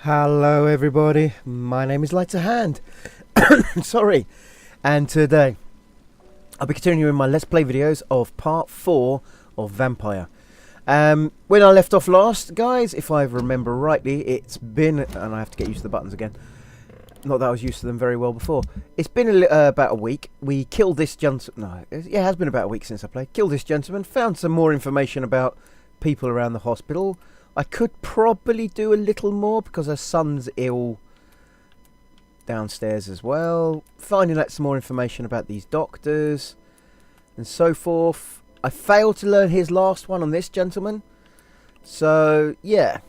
Hello everybody, my name is Lights of Hand. Sorry, and today I'll be continuing my Let's Play videos of part 4 of Vampyr. When I left off last, guys, if I remember rightly, it's been, and I have to get used to the buttons again, not that I was used to them very well before. It's been about a week. We killed this gentleman, it has been about a week since I played. Killed this gentleman, found some more information about people around the hospital. I could probably do a little more because her son's ill downstairs as well. Finding out some more information about these doctors and so forth. I failed to learn his last one on this gentleman. So, yeah.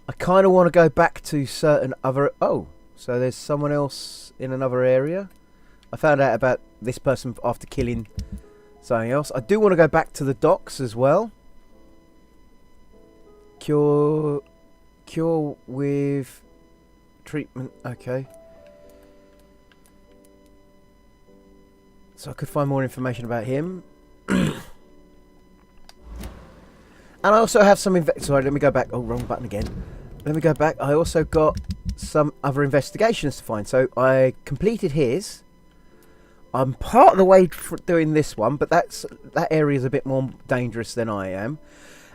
I kind of want to go back to certain other... Oh, so there's someone else in another area. I found out about this person after killing... something else. I do want to go back to the docks as well. Cure with treatment. Okay. So I could find more information about him. And I also have some... Sorry, let me go back. Oh, wrong button again. Let me go back. I also got some other investigations to find. So I completed his... I'm part of the way doing this one, but that area is a bit more dangerous than I am.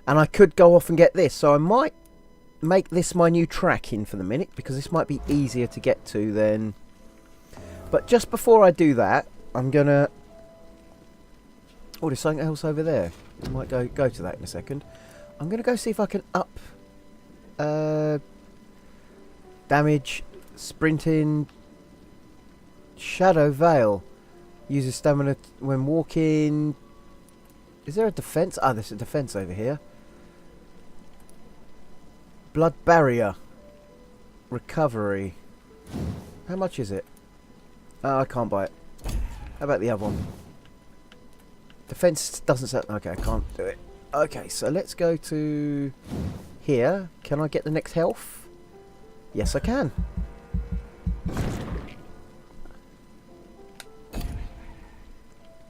And I could go off and get this. So I might make this my new track in for the minute, because this might be easier to get to than... But just before I do that, I'm going to... Oh, there's something else over there. I might go to that in a second. I'm going to go see if I can up... damage, sprinting, shadow veil. Uses stamina when walking. Is there a defense? Ah, there's a defense over here. Blood barrier. Recovery. How much is it? Oh, I can't buy it. How about the other one? Defense doesn't say... Okay, I can't do it. Okay, so let's go to here. Can I get the next health? Yes, I can.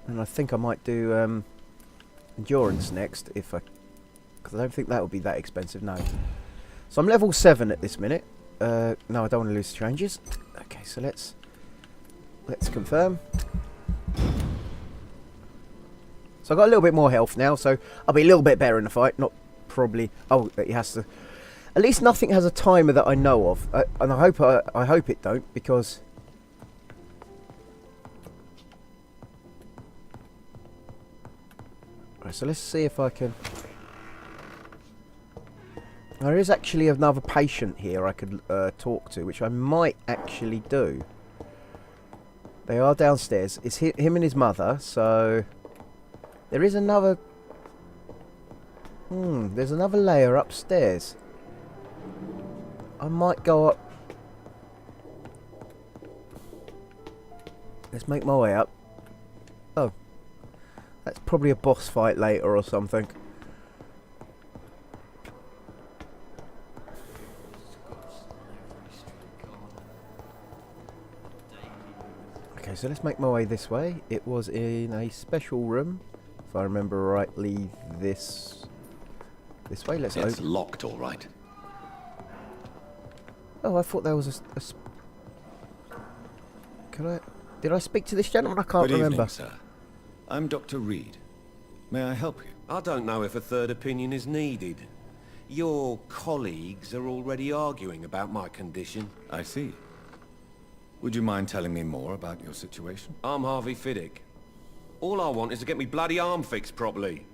And I think I might do endurance next, if I... Because I don't think that would be that expensive, no. So I'm level 7 at this minute. No, I don't want to lose changes. Okay, so let's confirm. So I've got a little bit more health now, so I'll be a little bit better in the fight. Not probably... Oh, it has to... At least nothing has a timer that I know of. And I hope it don't, because... So let's see if I can... There is actually another patient here I could talk to, which I might actually do. They are downstairs. It's him and his mother, so... There is another... there's another layer upstairs. I might go up... Let's make my way up. Oh. That's probably a boss fight later or something. Okay, so let's make my way this way. It was in a special room, if I remember rightly. This way. Let's open. It's locked, all right. Oh, I thought there was Did I speak to this gentleman? I can't remember. Good evening, sir. I'm Dr. Reed. May I help you? I don't know if a third opinion is needed. Your colleagues are already arguing about my condition. I see. Would you mind telling me more about your situation? I'm Harvey Fiddick. All I want is to get me bloody arm fixed properly.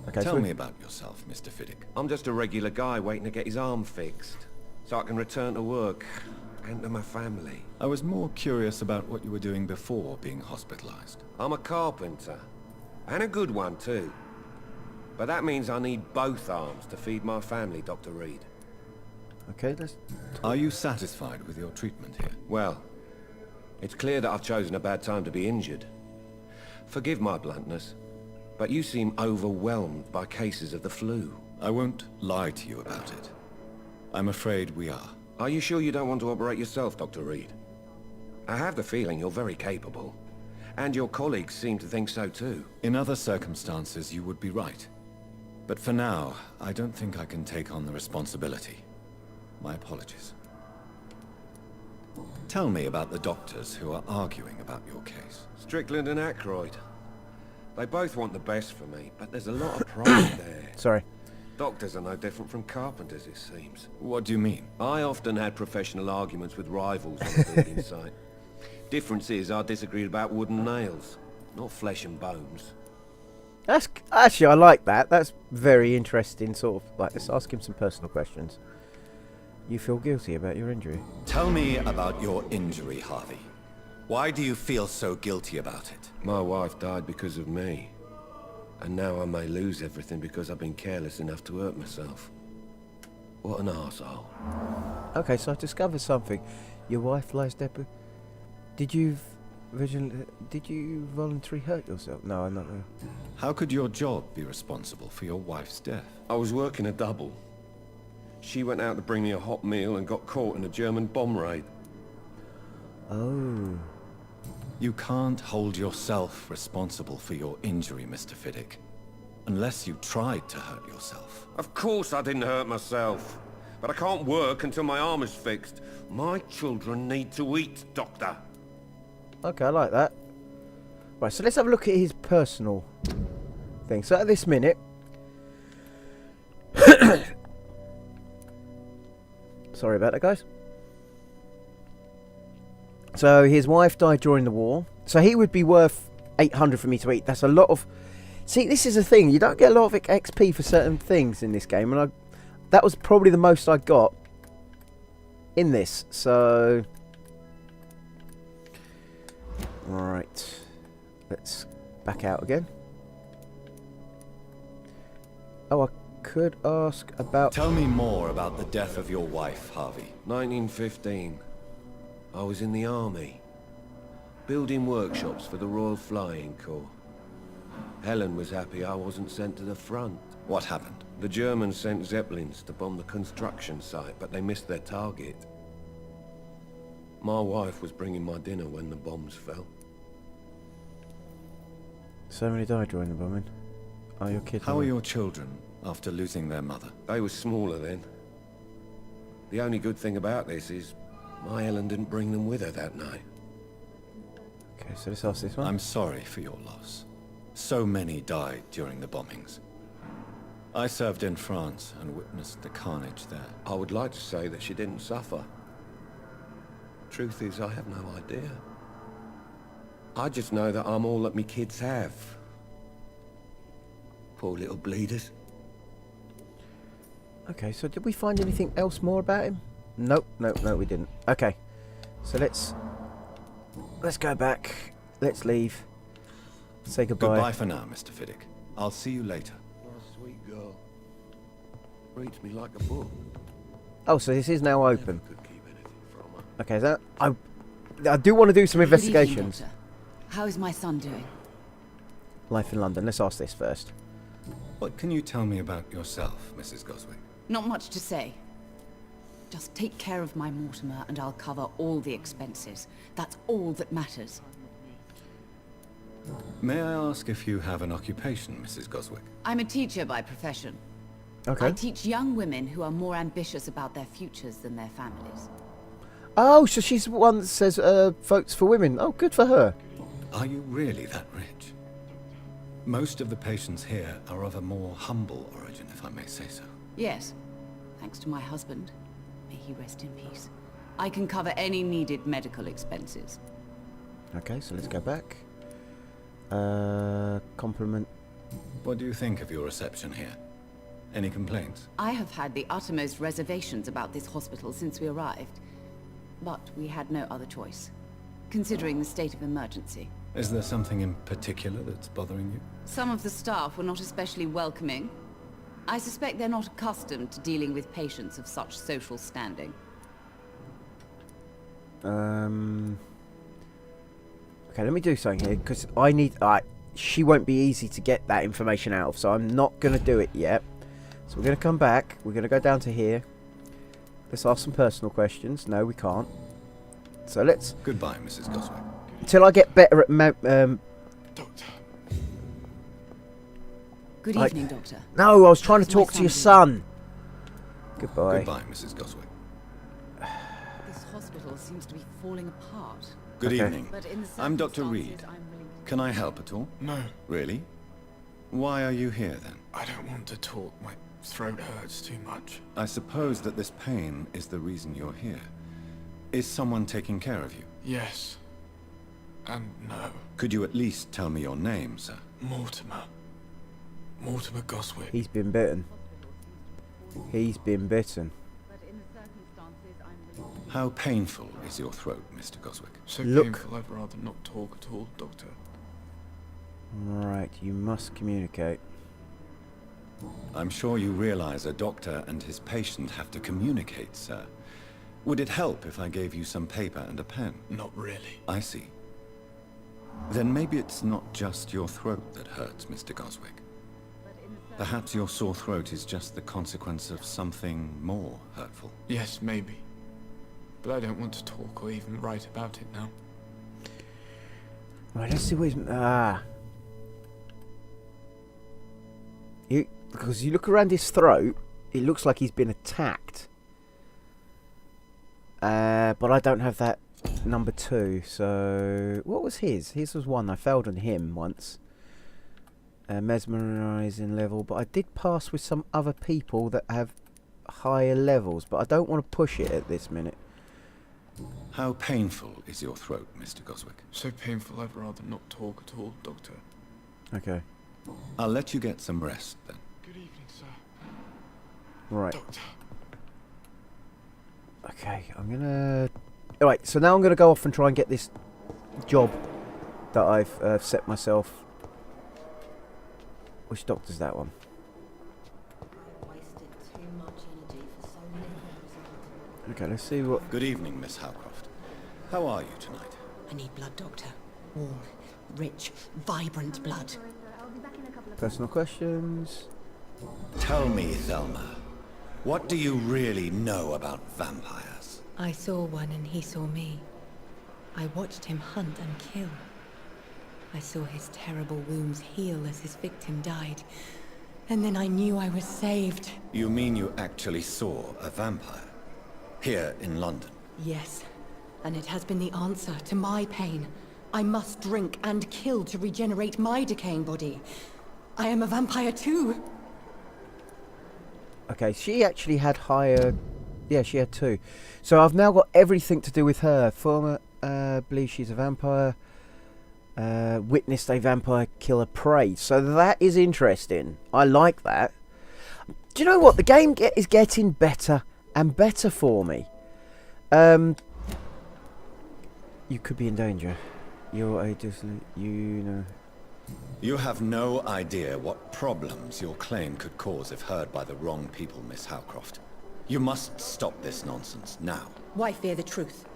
Okay, Tell me about yourself, Mr. Fiddick. I'm just a regular guy waiting to get his arm fixed, so I can return to work and to my family. I was more curious about what you were doing before being hospitalized. I'm a carpenter, and a good one too. But that means I need both arms to feed my family, Dr. Reed. Okay, let's... Are you satisfied with your treatment here? Well, it's clear that I've chosen a bad time to be injured. Forgive my bluntness, but you seem overwhelmed by cases of the flu. I won't lie to you about it. I'm afraid we are. Are you sure you don't want to operate yourself, Dr. Reed? I have the feeling you're very capable. And your colleagues seem to think so too. In other circumstances, you would be right. But for now, I don't think I can take on the responsibility. My apologies. Tell me about the doctors who are arguing about your case. Strickland and Aykroyd. They both want the best for me, but there's a lot of pride there. Sorry. Doctors are no different from carpenters, it seems. What do you mean? I often had professional arguments with rivals on a building site. Difference is I disagreed about wooden nails, not flesh and bones. That's actually, I like that. That's very interesting. Sort of like, let's ask him some personal questions. You feel guilty about your injury? Tell me about your injury, Harvey. Why do you feel so guilty about it? My wife died because of me. And now I may lose everything because I've been careless enough to hurt myself. What an arsehole. Okay, so I discovered something. Your wife lies dead. Did you voluntarily hurt yourself? No, I'm not really. How could your job be responsible for your wife's death? I was working a double. She went out to bring me a hot meal and got caught in a German bomb raid. Oh. You can't hold yourself responsible for your injury, Mr. Fiddick. Unless you tried to hurt yourself. Of course I didn't hurt myself. But I can't work until my arm is fixed. My children need to eat, Doctor. Okay, I like that. Right, so let's have a look at his personal thing. So at this minute... Sorry about that, guys. So his wife died during the war. So he would be worth 800 for me to eat. That's a lot of... See, this is the thing. You don't get a lot of XP for certain things in this game. And that was probably the most I got in this. So... Right. Let's back out again. Oh, I could ask about... Tell me more about the death of your wife, Harvey. 1915. I was in the army, building workshops for the Royal Flying Corps. Helen was happy I wasn't sent to the front. What happened? The Germans sent Zeppelins to bomb the construction site, but they missed their target. My wife was bringing my dinner when the bombs fell. So many died during the bombing. Oh, your kids. How are your children after losing their mother? They were smaller then. The only good thing about this is my Helen didn't bring them with her that night. Okay, so let's ask this one. I'm sorry for your loss. So many died during the bombings. I served in France and witnessed the carnage there. I would like to say that she didn't suffer. Truth is, I have no idea. I just know that I'm all that me kids have. Poor little bleeders. Okay, so did we find anything else more about him? Nope, no, we didn't. Okay, so let's go back. Let's leave. Say goodbye. Goodbye for now, Mr. Fiddick. I'll see you later. What a sweet girl. Reads me like a book. Oh, so this is now open. Could keep anything from her. Okay, is that... I do want to do some Good evening, investigations. Doctor. How is my son doing? Life in London. Let's ask this first. What can you tell me about yourself, Mrs. Goswick? Not much to say. Just take care of my Mortimer and I'll cover all the expenses. That's all that matters. May I ask if you have an occupation, Mrs. Goswick? I'm a teacher by profession. Okay. I teach young women who are more ambitious about their futures than their families. Oh, so she's the one that says votes for women. Oh, good for her. Are you really that rich? Most of the patients here are of a more humble origin, if I may say so. Yes, thanks to my husband. May he rest in peace. I can cover any needed medical expenses. Okay, so let's go back. Compliment. What do you think of your reception here? Any complaints? I have had the uttermost reservations about this hospital since we arrived. But we had no other choice, considering the state of emergency. Is there something in particular that's bothering you? Some of the staff were not especially welcoming. I suspect they're not accustomed to dealing with patients of such social standing. Okay, let me do something here, because I need... she won't be easy to get that information out of, so I'm not going to do it yet. So we're going to come back. We're going to go down to here. Let's ask some personal questions. No, we can't. So let's... Goodbye, Mrs. Goswick. Till I get better at Doctor. Good I- evening, Doctor. No, I was trying to How's my talk to your son son. Goodbye. Goodbye, Mrs. Goswick. This hospital seems to be falling apart. Good Okay. evening. But in the I'm Dr. circumstances, Reed. I'm willing to- Can I help at all? No, Really? Why are you here then? I don't want to talk. My throat hurts too much. I suppose that this pain is the reason you're here. Is someone taking care of you? Yes. And no. Could you at least tell me your name, sir? Mortimer. Mortimer Goswick. He's been bitten. He's been bitten. But in the circumstances, I'm willing to- How painful is your throat, Mr. Goswick? So Look. painful, I'd rather not talk at all, Doctor. Right, you must communicate. I'm sure you realize a doctor and his patient have to communicate, sir. Would it help if I gave you some paper and a pen? Not really. I see. Then maybe it's not just your throat that hurts, Mr. Goswick. but in the Perhaps your sore throat is just the consequence of something more hurtful. Yes, maybe. But I don't want to talk or even write about it now. Right, let's see what he's... Because you look around his throat, it looks like he's been attacked. But I don't have that number 2, so... What was his? His was 1. I failed on him once. Mesmerizing level, but I did pass with some other people that have higher levels, but I don't want to push it at this minute. How painful is your throat, Mr. Goswick? So painful, I'd rather not talk at all, Doctor. Okay, I'll let you get some rest then. Good evening, sir. right. Doctor. Okay, I'm gonna... Alright, so now I'm gonna go off and try and get this job that I've set myself. Which doctor's that one? Wasted too much energy for so little. Okay, let's see what... Good evening, Miss Howcroft. How are you tonight? I need blood, Doctor. Warm, rich, vibrant blood. Personal questions. Tell me, Thelma, what do you really know about vampires? I saw one and he saw me. I watched him hunt and kill. I saw his terrible wounds heal as his victim died. And then I knew I was saved. You mean you actually saw a vampire? Here in London? Yes, and it has been the answer to my pain. I must drink and kill to regenerate my decaying body. I am a vampire too. Okay, she actually had higher... Yeah, she had 2. So I've now got everything to do with her. Former, believes she's a vampire. Witnessed a vampire kill a prey. So that is interesting. I like that. Do you know what? The game is getting better and better for me. You could be in danger. You're a you know... You have no idea what problems your claim could cause if heard by the wrong people, Miss Howcroft. You must stop this nonsense now. Why fear the truth?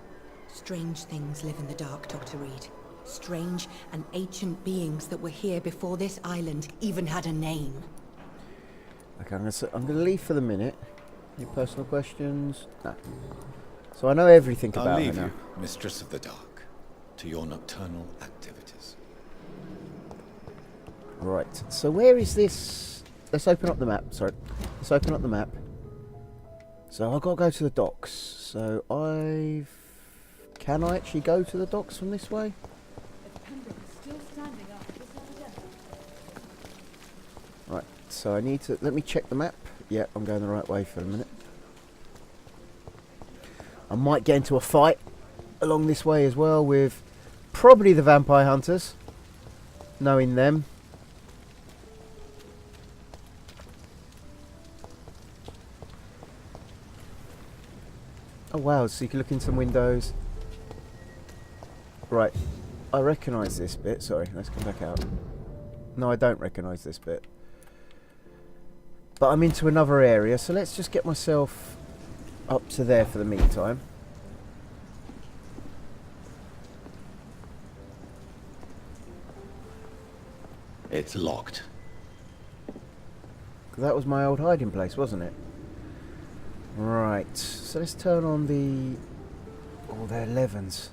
Strange things live in the dark, Dr. Reed. Strange and ancient beings that were here before this island even had a name. Okay, I'm gonna leave for the minute. Any personal questions? No. So I know everything I'll about her leave now. you, Mistress of the Dark, to your nocturnal activities. Right, so where is this? Let's open up the map. Sorry. Let's open up the map. So I've got to go to the docks. So Can I actually go to the docks from this way? Pembroke is still standing after this epidemic. Right, so I need to... Let me check the map. Yeah, I'm going the right way for a minute. I might get into a fight along this way as well with probably the vampire hunters. Knowing them. Oh wow, so you can look in some windows. Right, I recognise this bit. Sorry, let's come back out. No, I don't recognise this bit. But I'm into another area, so let's just get myself up to there for the meantime. It's locked. That was my old hiding place, wasn't it? Right, so let's turn on the... Oh, they're 11s.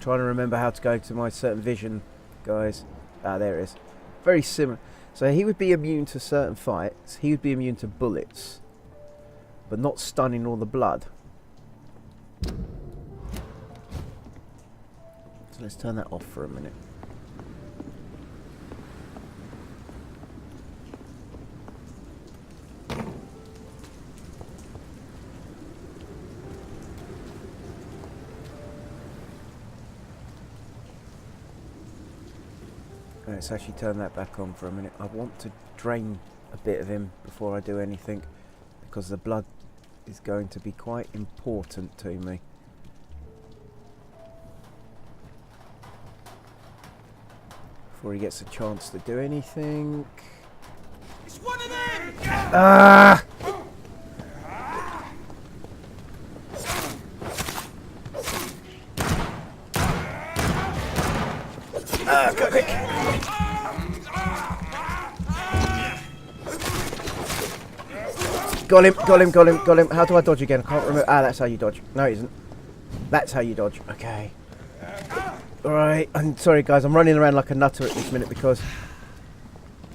trying to remember how to go to my certain vision, guys. Ah, there it is. Very similar. So he would be immune to certain fights. He would be immune to bullets, but not stunning all the blood. So let's turn that off for a minute. Let's actually turn that back on for a minute. I want to drain a bit of him before I do anything, because the blood is going to be quite important to me. Before he gets a chance to do anything. It's one of them! Ah! Go quick! Got him, got him, got him, got him. How do I dodge again? I can't remember. Ah, that's how you dodge. No, it isn't. That's how you dodge. Okay. Alright, I'm sorry guys, I'm running around like a nutter at this minute because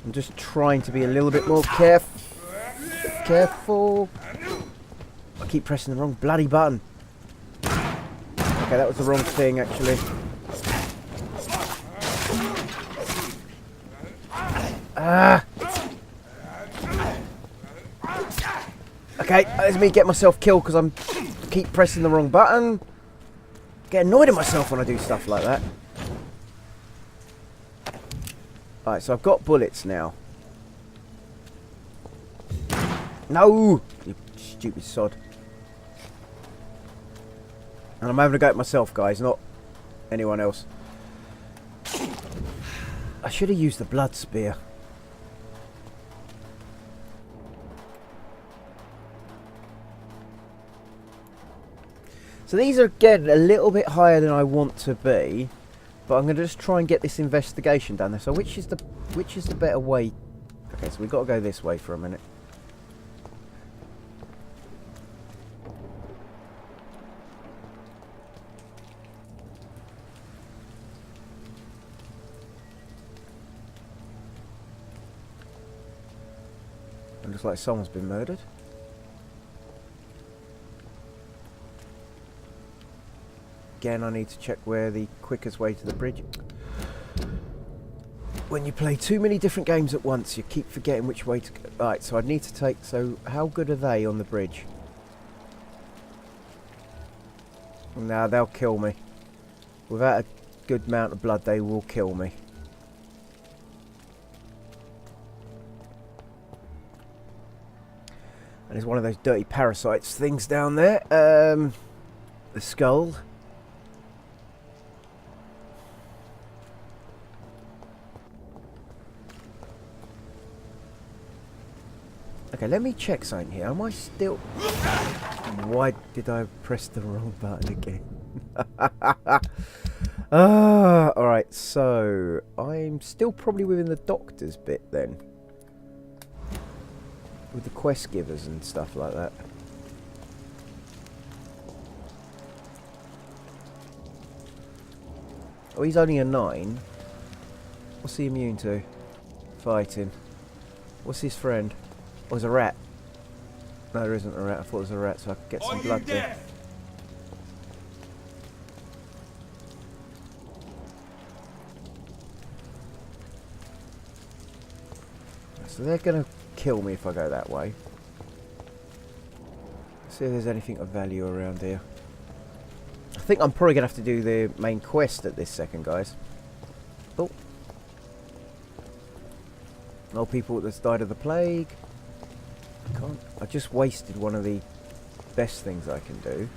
I'm just trying to be a little bit more careful. I keep pressing the wrong bloody button. Okay, that was the wrong thing actually. Ah! Okay, let me get myself killed because I'm keep pressing the wrong button. Get annoyed at myself when I do stuff like that. Alright, so I've got bullets now. No! You stupid sod. And I'm having a go at myself, guys, not anyone else. I should have used the blood spear. So these are getting a little bit higher than I want to be, but I'm going to just try and get this investigation done there. So which is the better way? Okay, so we've got to go this way for a minute. It looks like someone's been murdered. Again, I need to check where the quickest way to the bridge. When you play too many different games at once, you keep forgetting which way to go. Alright, so I need to take... So, how good are they on the bridge? Nah, they'll kill me. Without a good amount of blood, they will kill me. And there's one of those dirty parasites things down there. The skull. Okay, let me check something here. Am I still... Why did I press the wrong button again? Alright, so... I'm still probably within the doctor's bit then. With the quest givers and stuff like that. Oh, he's only a 9. What's he immune to? Fighting. What's his friend? Oh, there's a rat. No, there isn't a rat. I thought it was a rat, so I could get some blood there. So they're going to kill me if I go that way. Let's see if there's anything of value around here. I think I'm probably going to have to do the main quest at this second, guys. Oh. No people that's died of the plague. I just wasted one of the best things I can do.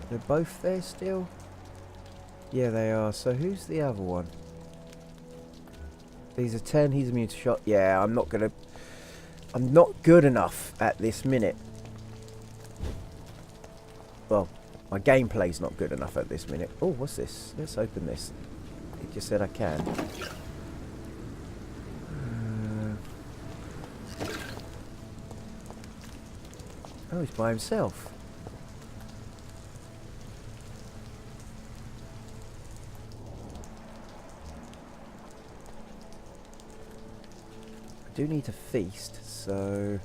They're both there still? Yeah, they are. So who's the other one? He's a 10, he's immune to shot. Yeah, I'm not good enough at this minute. Well, my gameplay's not good enough at this minute. Oh, what's this? Let's open this. It just said I can. Oh, he's by himself. do need to feast, so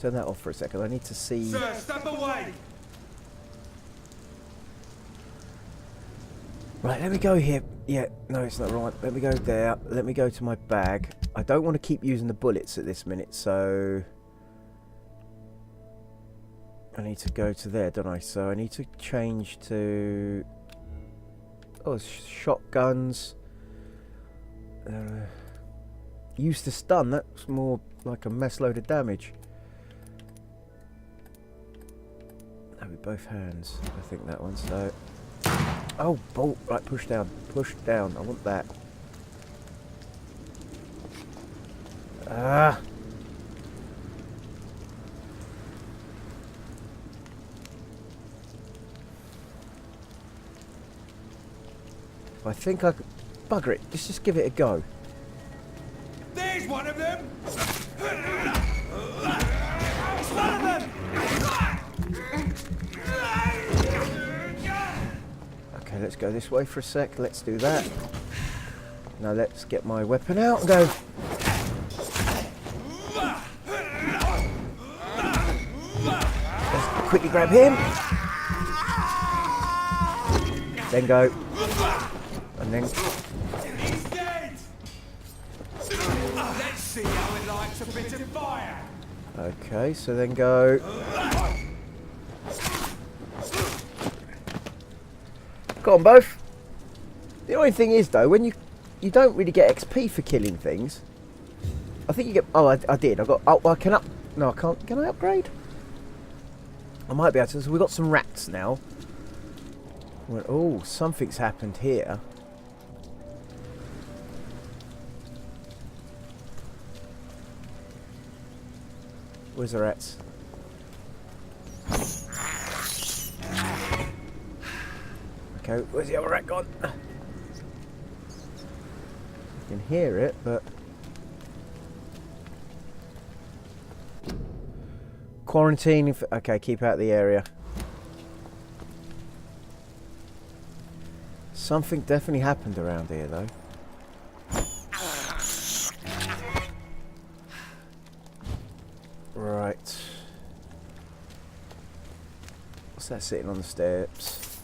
turn that off for a second. I need to see. Sir, step away! Right, let me go here. Yeah, no, it's not right. Let me go there. Let me go to my bag. I don't want to keep using the bullets at this minute, so I need to go to there, don't I? So I need to change to shotguns. Used to stun. That's more like a mess load of damage. No, with both hands. I think that one. So. Oh, bolt. Right, push down. Push down. I want that. Ah. I think I could... Bugger it. Let's just give it a go. There's one of them! It's one of them! Okay, let's go this way for a sec. Let's do that. Now let's get my weapon out and go. Let's quickly grab him. Then go. And then... He's dead! Let's see how it likes a bit of fire! Okay, so then go... Got on both. The only thing is though, when you don't really get XP for killing things. I think you get... Oh, I did. I got... Oh, I can up... No, I can't. Can I upgrade? I might be able to. So we've got some rats now. Oh, something's happened here. Where's the rats? Okay, where's the other rat gone? I can hear it, but... Quarantine... Okay, keep out of the area. Something definitely happened around here, though. Right. What's that sitting on the steps?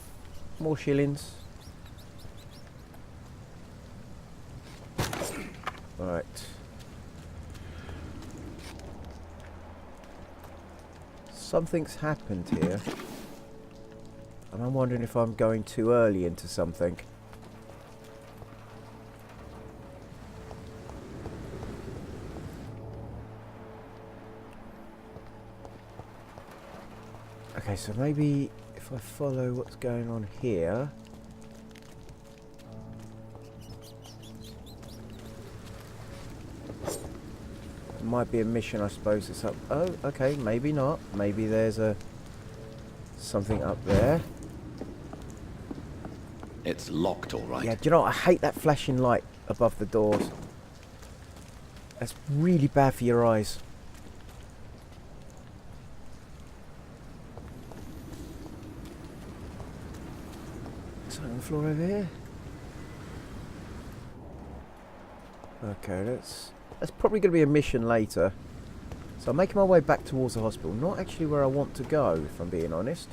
More shillings. Right. Something's happened here. And I'm wondering if I'm going too early into something. Okay, so maybe if I follow what's going on here... It might be a mission, I suppose. It's up... Oh, okay, maybe not. Maybe there's a... something up there. It's locked, all right. Yeah, do you know what? I hate that flashing light above the doors. That's really bad for your eyes. Something on the floor over here. Okay, that's probably going to be a mission later. So I'm making my way back towards the hospital. Not actually where I want to go, if I'm being honest.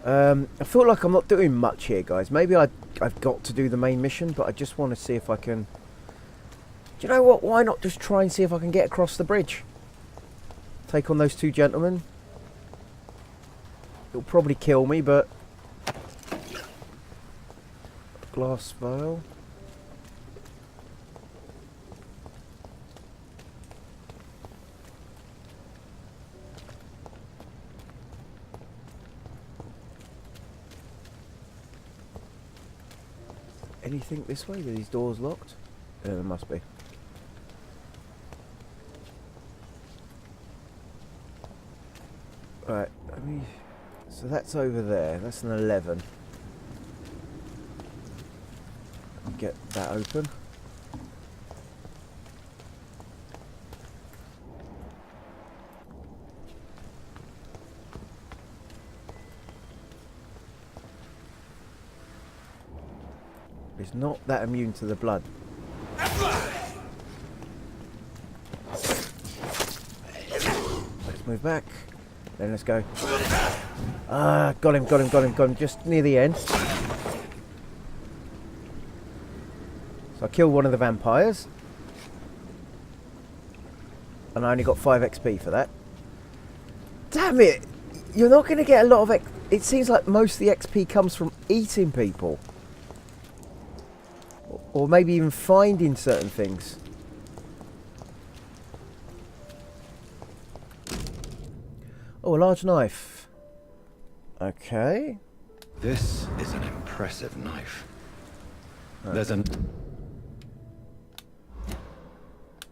I feel like I'm not doing much here, guys. Maybe I've got to do the main mission, but I just want to see if I can... Do you know what? Why not just try and see if I can get across the bridge? Take on those two gentlemen. It'll probably kill me, but... Glass vial. Anything this way? Are these doors locked? Yeah, there must be. Right, let me... So that's over there. That's an 11. Get that open. It's not that immune to the blood. Move back. Then let's go. Ah, got him. Just near the end. So I killed one of the vampires. And I only got 5 XP for that. Damn it! You're not going to get a lot of XP. It seems like most of the XP comes from eating people. Or maybe even finding certain things. Oh, a large knife. Okay. This is an impressive knife. There's a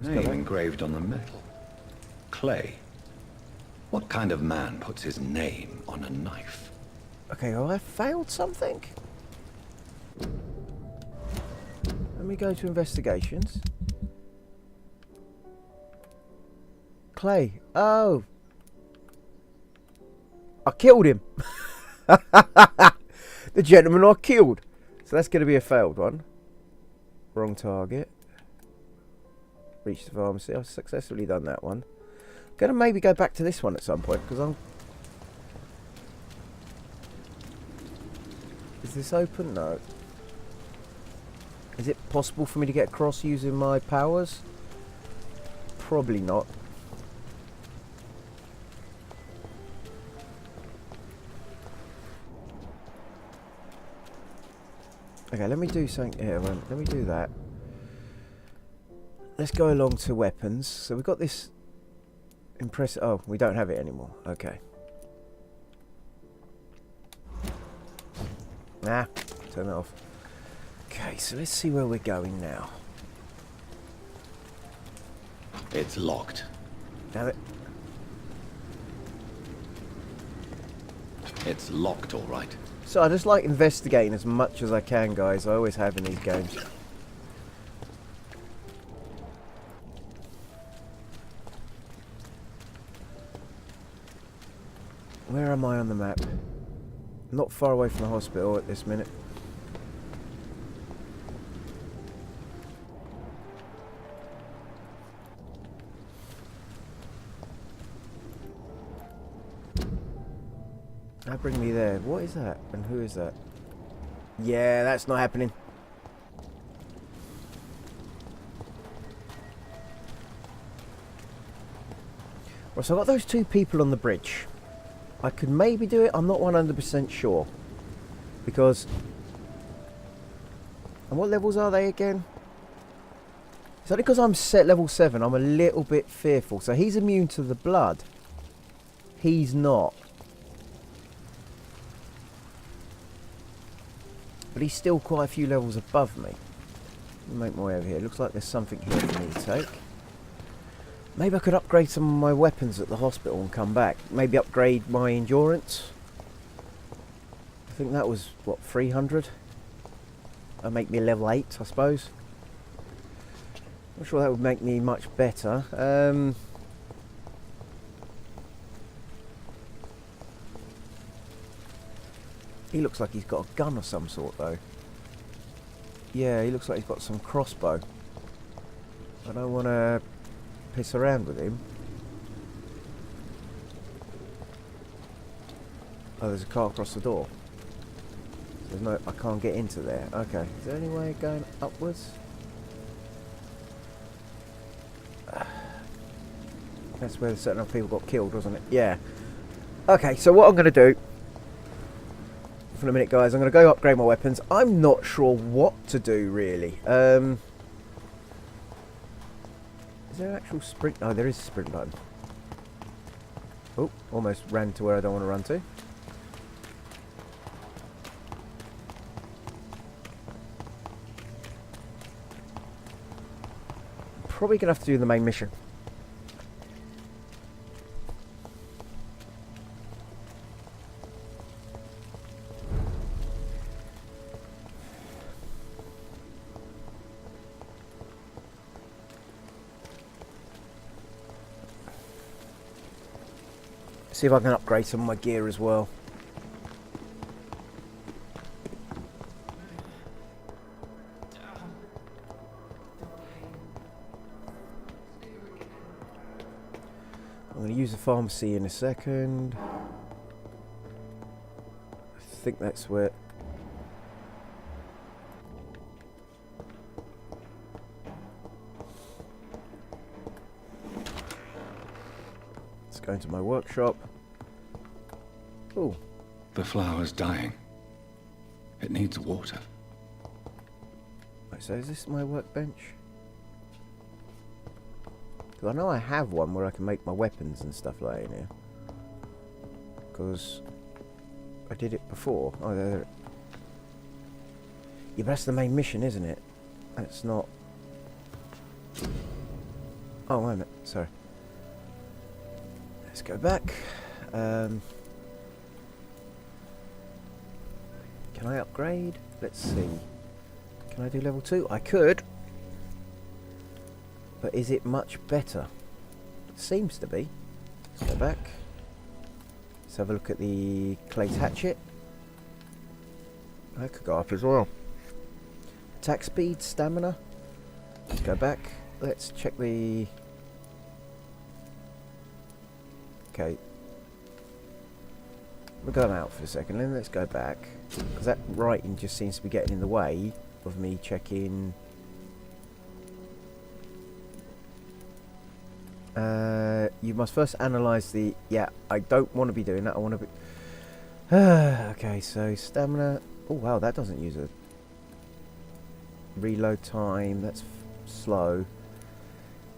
name engraved on the metal. Clay. What kind of man puts his name on a knife? Okay, well, I failed something. Let me go to investigations. Clay. Oh. I killed him. The gentleman I killed. So that's going to be a failed one. Wrong target. Reach the pharmacy. I've successfully done that one. Going to maybe go back to this one at some point because I'm... Is this open? No. Is it possible for me to get across using my powers? Probably not. Okay, let me do something here. Let me do that. Let's go along to weapons. So we've got this impressive... Oh, we don't have it anymore. Okay. Nah, turn it off. Okay, so let's see where we're going now. It's locked. Damn it. It's locked, all right. So I just like investigating as much as I can, guys. I always have in these games. Where am I on the map? Not far away from the hospital at this minute. That bring me there. What is that? And who is that? Yeah, that's not happening. Well, so I've got those 2 people on the bridge. I could maybe do it. I'm not 100% sure. Because... And what levels are they again? It's only because I'm set level 7. I'm a little bit fearful. So he's immune to the blood. He's not. But he's still quite a few levels above me. Let me make my way over here. Looks like there's something here for me to take. Maybe I could upgrade some of my weapons at the hospital and come back. Maybe upgrade my endurance. I think that was, what, 300? That'd make me level 8, I suppose. Not sure that would make me much better. He looks like he's got a gun of some sort, though. Yeah, he looks like he's got some crossbow. I don't want to piss around with him. Oh, there's a car across the door. There's no... I can't get into there. Okay. Is there any way of going upwards? That's where certain other people got killed, wasn't it? Yeah. Okay, so what I'm going to do... For a minute, guys, I'm going to go upgrade my weapons. I'm not sure what to do, really. Is there an actual sprint? Oh, there is a sprint button. Oh, almost ran to where I don't want to run to. Probably going to have to do the main mission. See if I can upgrade some of my gear as well. I'm going to use a pharmacy in a second. I think that's where... Let's go into my workshop. Oh. The flower's dying. It needs water. Right, so is this my workbench? Because I know I have one where I can make my weapons and stuff like in here. Because I did it before. Oh, there. Yeah, but that's the main mission, isn't it? That's not... Oh, wait a minute. Sorry. Let's go back. Can I upgrade? Let's see. Can I do level 2? I could. But is it much better? It seems to be. Let's go back. Let's have a look at the Clay's hatchet. That could go up as well. Attack speed, stamina. Let's go back. Let's check the... Okay. We'll go out for a second, then let's go back. Because that writing just seems to be getting in the way of me checking... you must first analyse the... Yeah, I don't want to be doing that. I want to be... okay, so stamina... Oh, wow, that doesn't use a... Reload time. That's slow.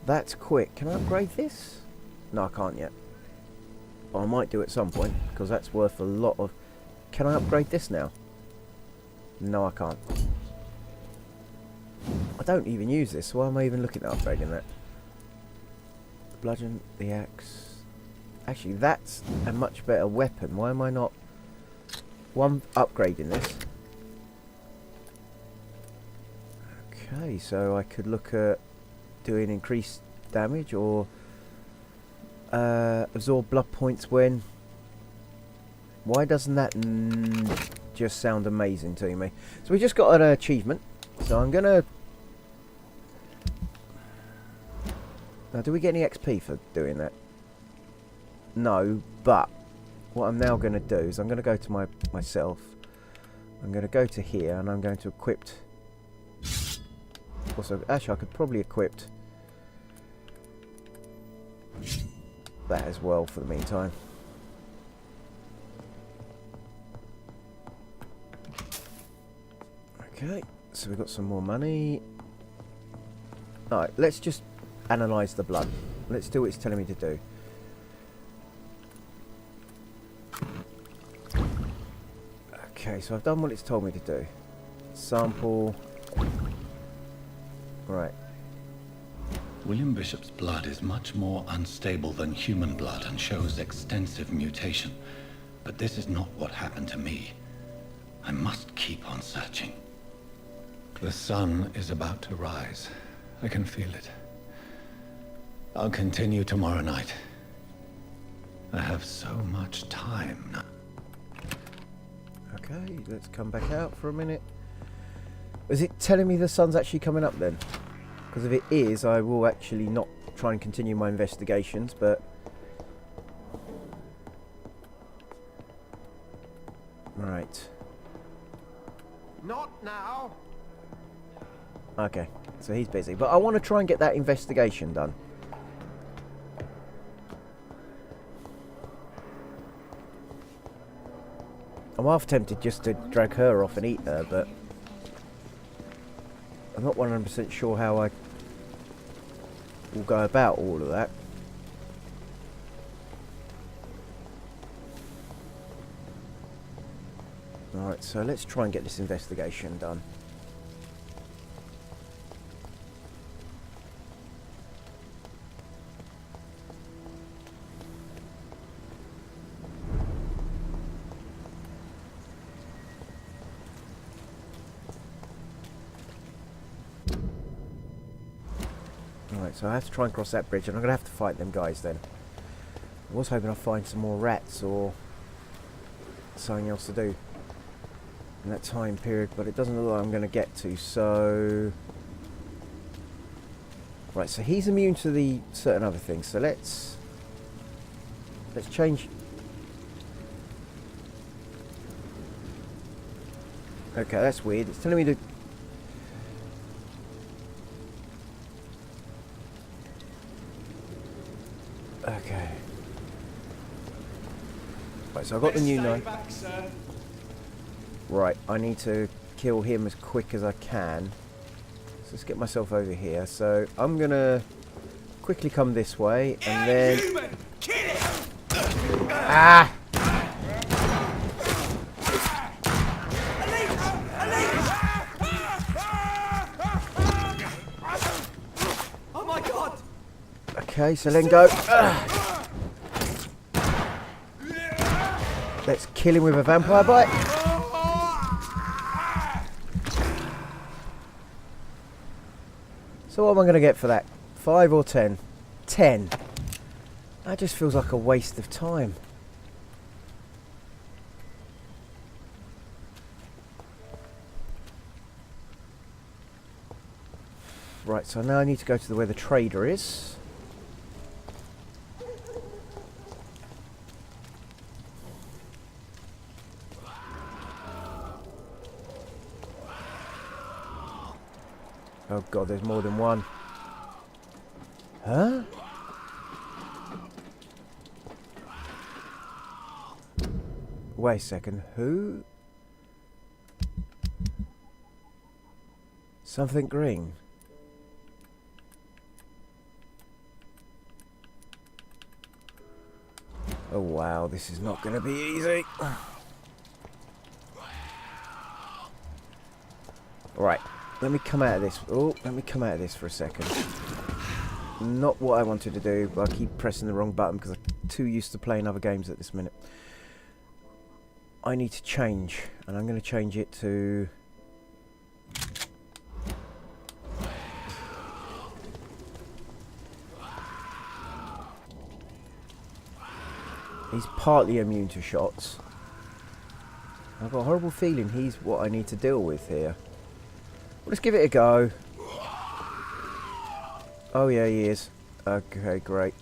That's quick. Can I upgrade this? No, I can't yet. But I might do at some point, because that's worth a lot of... Can I upgrade this now? No, I can't. I don't even use this, so why am I even looking at upgrading that? Bludgeon, the axe. Actually, that's a much better weapon. Why am I not upgrading this? Okay, so I could look at doing increased damage or absorb blood points when... Why doesn't that just sound amazing to me? So we just got an achievement. So I'm gonna... Now, do we get any XP for doing that? No, but what I'm now going to do is I'm going to go to myself. I'm going to go to here and I'm going to equip... Also, actually, I could probably equip that as well for the meantime. Okay, so we've got some more money. Alright, let's just analyse the blood. Let's do what it's telling me to do. Okay, so I've done what it's told me to do. Sample. Right. William Bishop's blood is much more unstable than human blood and shows extensive mutation. But this is not what happened to me. I must keep on searching. The sun is about to rise. I can feel it. I'll continue tomorrow night. I have so much time now. Okay, let's come back out for a minute. Is it telling me the sun's actually coming up then? Because if it is, I will actually not try and continue my investigations, but... Right. Not now. Okay, so he's busy. But I want to try and get that investigation done. I'm half tempted just to drag her off and eat her, but I'm not 100% sure how I will go about all of that. Alright, so let's try and get this investigation done. Right, so I have to try and cross that bridge, and I'm going to have to fight them guys then. I was hoping I'd find some more rats or something else to do in that time period, but it doesn't look like I'm going to get to, so... Right, so he's immune to the certain other things, so let's Let's change. Okay, that's weird. It's telling me to... Okay. Right, so I've got the new knife. Back, sir. Right, I need to kill him as quick as I can. So let's get myself over here. So I'm going to quickly come this way and then... Human! Kill it! Ah! Oh my god! Okay, so then go. Let's kill him with a vampire bite. So what am I going to get for that? 5 or 10? 10. That just feels like a waste of time. Right, so now I need to go to where the trader is. Oh god, there's more than one. Huh? Wait a second, who? Something green. Oh wow, this is not going to be easy. Right, let me come out of this. Oh, let me come out of this for a second. Not what I wanted to do, but I keep pressing the wrong button because I'm too used to playing other games at this minute. I need to change, and I'm going to change it to... He's partly immune to shots. I've got a horrible feeling he's what I need to deal with here. Well, let's give it a go. Oh yeah, he is. Okay, great.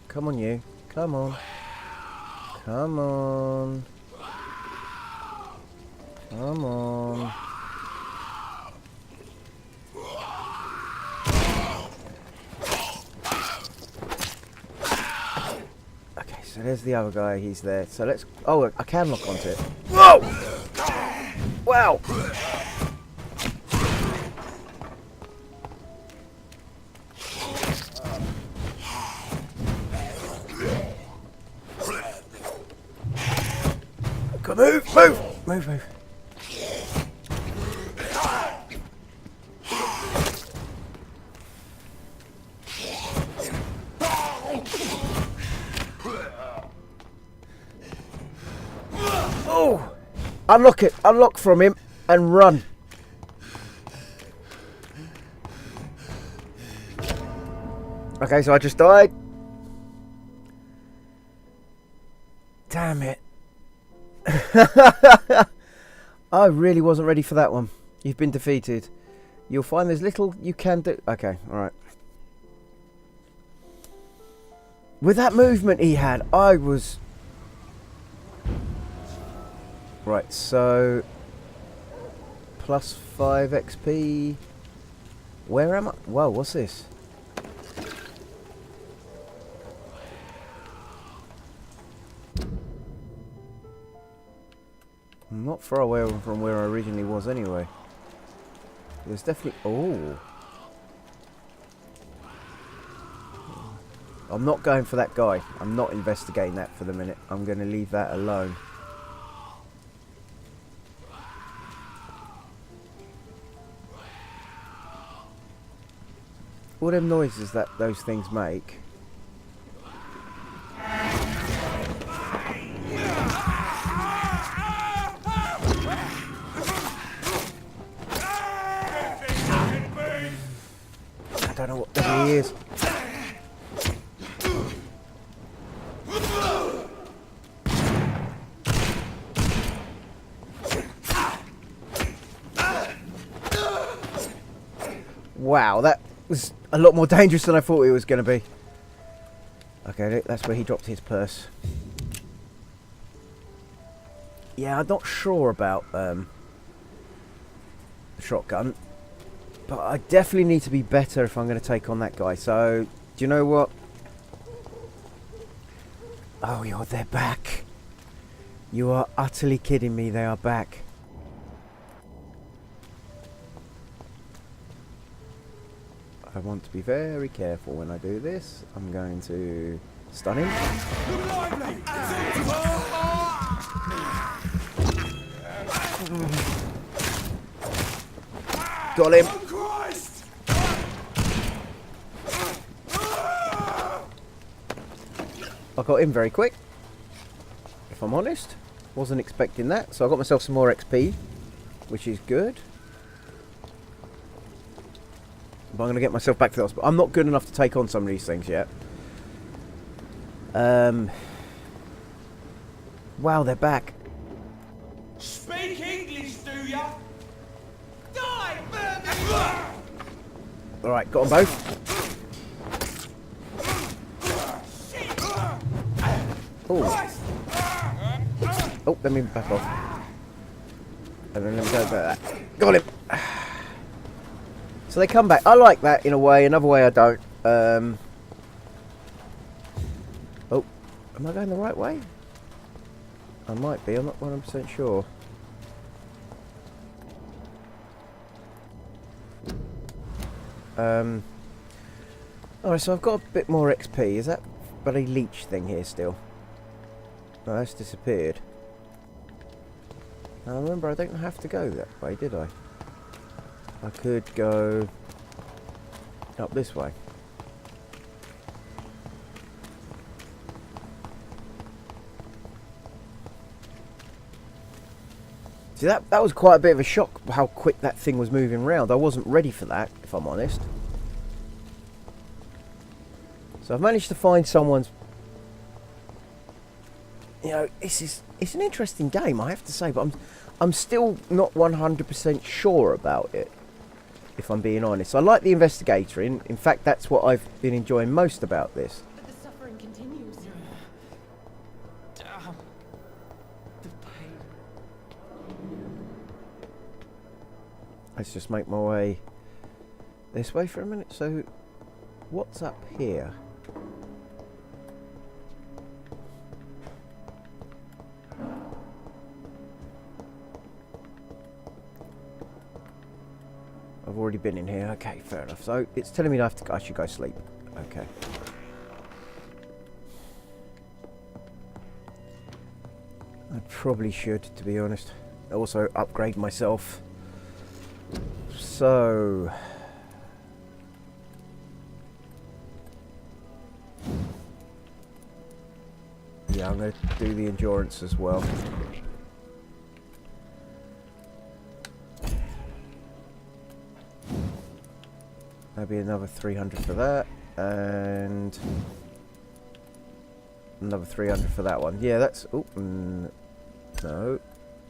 Come on, you. Come on. Come on. Come on. Okay, so there's the other guy. He's there. So let's... Oh, I can lock onto it. Whoa! Wow! Come on, move! Move! Move, move. Oh! Unlock it! Unlock from him and run! Okay, so I just died. Damn it. I really wasn't ready for that one. You've been defeated. You'll find there's little you can do. Okay, alright. With that movement he had, I was... Right, so... Plus 5 XP... Where am I? Whoa, what's this? I'm not far away from where I originally was anyway. There's definitely... Oh! I'm not going for that guy. I'm not investigating that for the minute. I'm going to leave that alone. All them noises that those things make. I don't know what the hell he is. Wow, that was a lot more dangerous than I thought it was going to be. Okay, that's where he dropped his purse. Yeah, I'm not sure about the shotgun, but I definitely need to be better if I'm going to take on that guy. So, do you know what? Oh, they're back. You are utterly kidding me, they are back. I want to be very careful when I do this. I'm going to stun him. Got him. I got him very quick, if I'm honest. Wasn't expecting that, so I got myself some more XP, which is good. But I'm going to get myself back to the hospital. I'm not good enough to take on some of these things yet. Wow, they're back. Speak English, do ya? Die, Bernie! Alright, got them both. Oh. Oh, let me back off. And then let me go back. Got him! So they come back. I like that in a way, another way I don't. Oh, am I going the right way? I might be, I'm not 100% sure. Alright, so I've got a bit more XP. Is that bloody leech thing here still? No, that's disappeared. Now remember, I don't have to go that way, did I? I could go up this way. See, that was quite a bit of a shock how quick that thing was moving around. I wasn't ready for that, if I'm honest. So I've managed to find someone's... You know, it's an interesting game, I have to say, but I'm still not 100% sure about it, if I'm being honest. I like the investigator. In fact, that's what I've been enjoying most about this. But the suffering continues. Damn. The pain. Let's just make my way this way for a minute. So, what's up here? I've already been in here. Okay, fair enough. So it's telling me I should go sleep. Okay. I probably should, to be honest. Also upgrade myself. So yeah, I'm going to do the endurance as well. Maybe another 300 for that, and another 300 for that one. Yeah, that's... Oh, no.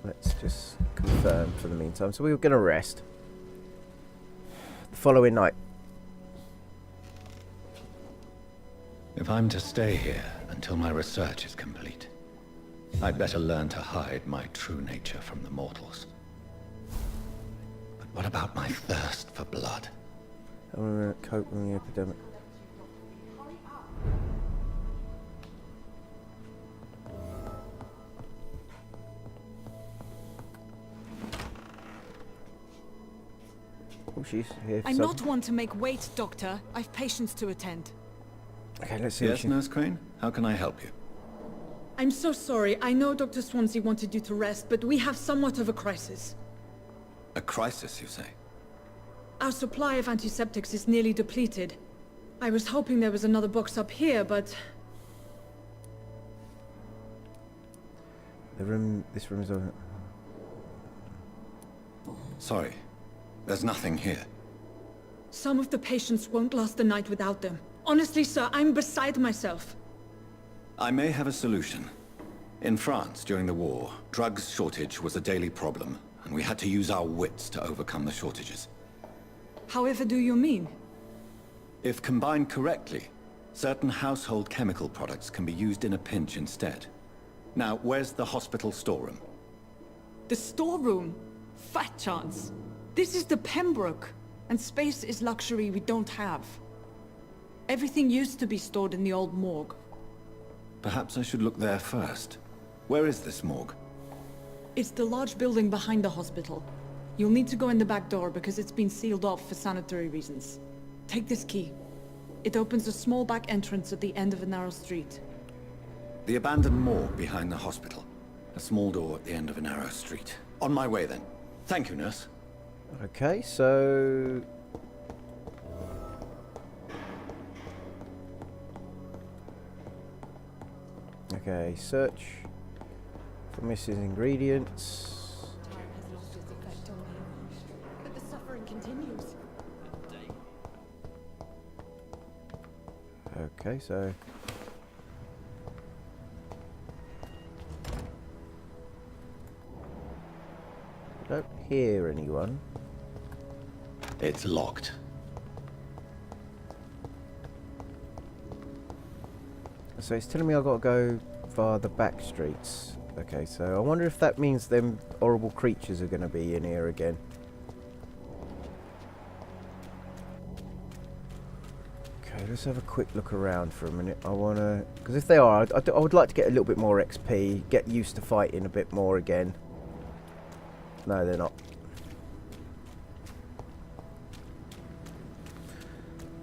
Let's just confirm for the meantime. So we were going to rest. The following night. If I'm to stay here until my research is complete, I'd better learn to hide my true nature from the mortals. But what about my thirst for blood? I want to cope with the epidemic. Oh, she's here. I'm not one to make wait, Doctor. I've patients to attend. Okay, let's see. Yes, Nurse Crane? How can I help you? I'm so sorry. I know Dr. Swansea wanted you to rest, but we have somewhat of a crisis. A crisis, you say? Our supply of antiseptics is nearly depleted. I was hoping there was another box up here, but... This room is over. Sorry, there's nothing here. Some of the patients won't last the night without them. Honestly, sir, I'm beside myself. I may have a solution. In France, during the war, drugs shortage was a daily problem, and we had to use our wits to overcome the shortages. However do you mean? If combined correctly, Certain household chemical products can be used in a pinch instead. Now, where's the hospital storeroom? The storeroom? Fat chance. This is the Pembroke, and space is luxury we don't have. Everything used to be stored in the old morgue. Perhaps I should look there first. Where is this morgue? It's the large building behind the hospital. You'll need to go in the back door because it's been sealed off for sanitary reasons. Take this key. It opens a small back entrance at the end of a narrow street. The abandoned morgue behind the hospital. A small door at the end of a narrow street. On my way then. Thank you, nurse. Okay, so... Okay, search for missing ingredients. Time has lost its effect on me, but the suffering continues. Okay, so... I don't hear anyone. It's locked. So it's telling me I've got to go via the back streets. Okay, so I wonder if that means them horrible creatures are going to be in here again. Okay, let's have a quick look around for a minute. I want to... Because if they are, I would like to get a little bit more XP, get used to fighting a bit more again. No, they're not.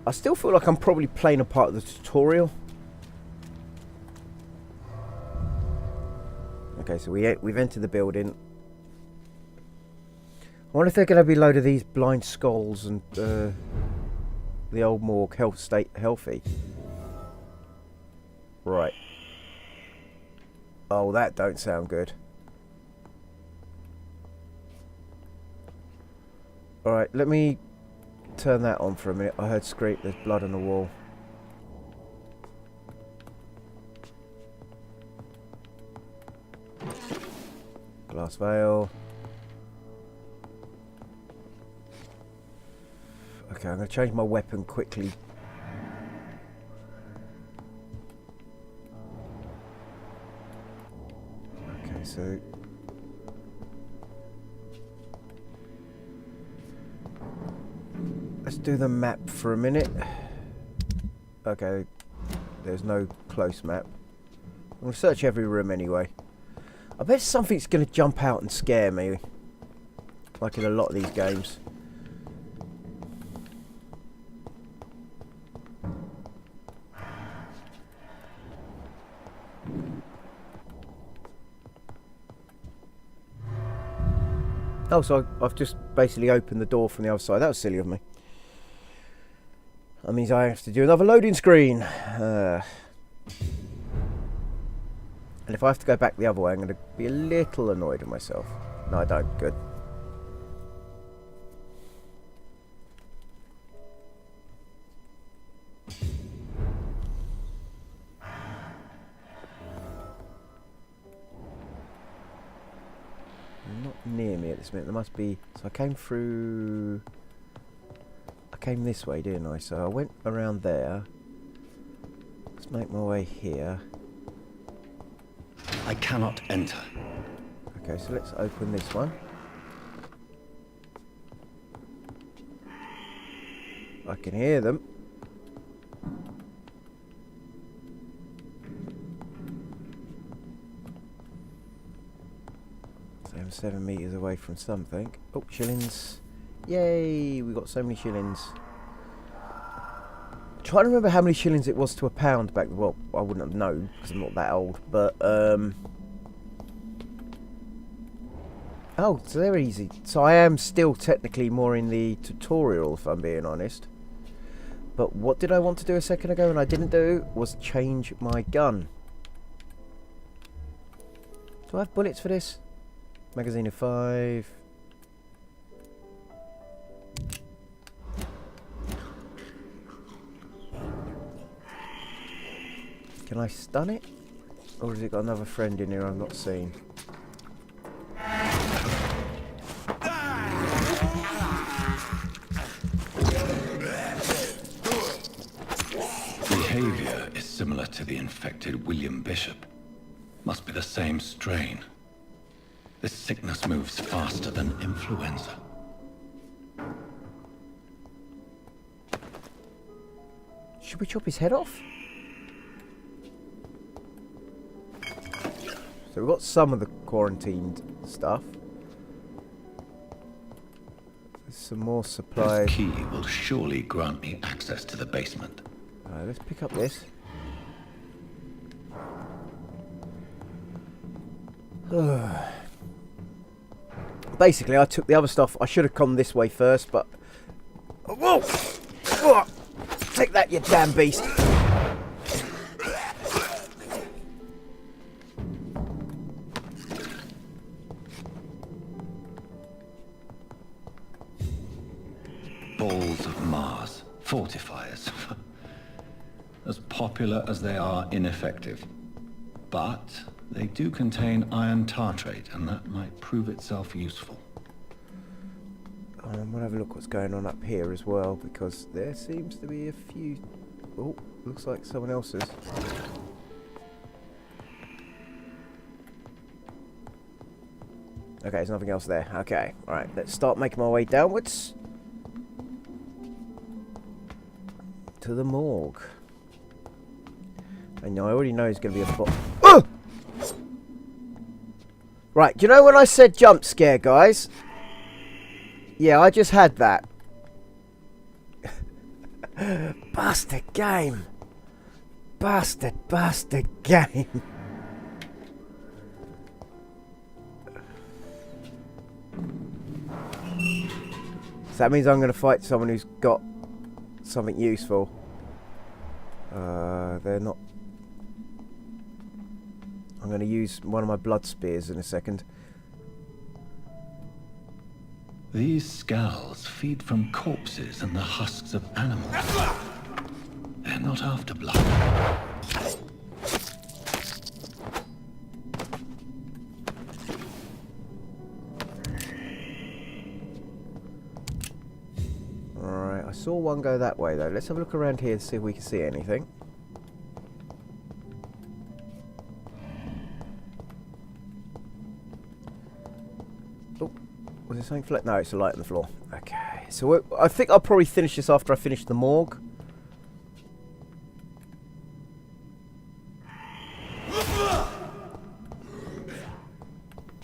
I still feel like I'm probably playing a part of the tutorial. Okay, so we've entered the building. I wonder if they're going to be a load of these blind skulls and the old morgue healthy. Right. Oh, that don't sound good. Alright, let me turn that on for a minute. I heard scream, there's blood on the wall. Glass veil. Okay, I'm going to change my weapon quickly. Okay, so... let's do the map for a minute. Okay, there's no close map. I'm going to search every room anyway. I bet something's going to jump out and scare me, like in a lot of these games. Oh, so I've just basically opened the door from the other side. That was silly of me. That means I have to do another loading screen. And if I have to go back the other way, I'm going to be a little annoyed with myself. No, I don't. Good. Not near me at this minute. There must be... So I came through... I came this way, didn't I? So I went around there. Let's make my way here. I cannot enter. Okay, so let's open this one. I can hear them. So I'm 7 meters away from something. Oh, shillings. Yay, we got so many shillings. Trying to remember how many shillings it was to a pound back. Well, I wouldn't have known because I'm not that old. But oh, so they're easy. So I am still technically more in the tutorial, if I'm being honest. But what did I want to do a second ago and I didn't do was change my gun. Do I have bullets for this? Magazine of 5. Can I stun it? Or has it got another friend in here I've not seen? Behavior the infected William Bishop. Must be the same strain. This sickness moves faster than influenza. Should we chop his head off? So we've got some of the quarantined stuff. There's some more supplies. This key will surely grant me access to the basement. Alright, let's pick up this. Basically, I took the other stuff. I should have come this way first, but... Whoa! Whoa! Take that, you damn beast! Balls of Mars. Fortifiers. As popular as they are ineffective. But they do contain iron tartrate, and that might prove itself useful. I'm gonna have a look what's going on up here as well, because there seems to be a few... Oh, looks like someone else's. Okay, there's nothing else there. Okay, alright, let's start making my way downwards. To the morgue. And I already know there's going to be a bot. Oh! Right, do you know when I said jump scare, guys? Yeah, I just had that. Bastard game. Bastard game. So that means I'm going to fight someone who's got something useful. They're not... I'm going to use one of my blood spears in a second. These scowls feed from corpses and the husks of animals. They're not after blood. Alright, I saw one go that way though. Let's have a look around here and see if we can see anything. Oh, was there something flat? No, it's a light on the floor. Okay, so I think I'll probably finish this after I finish the morgue.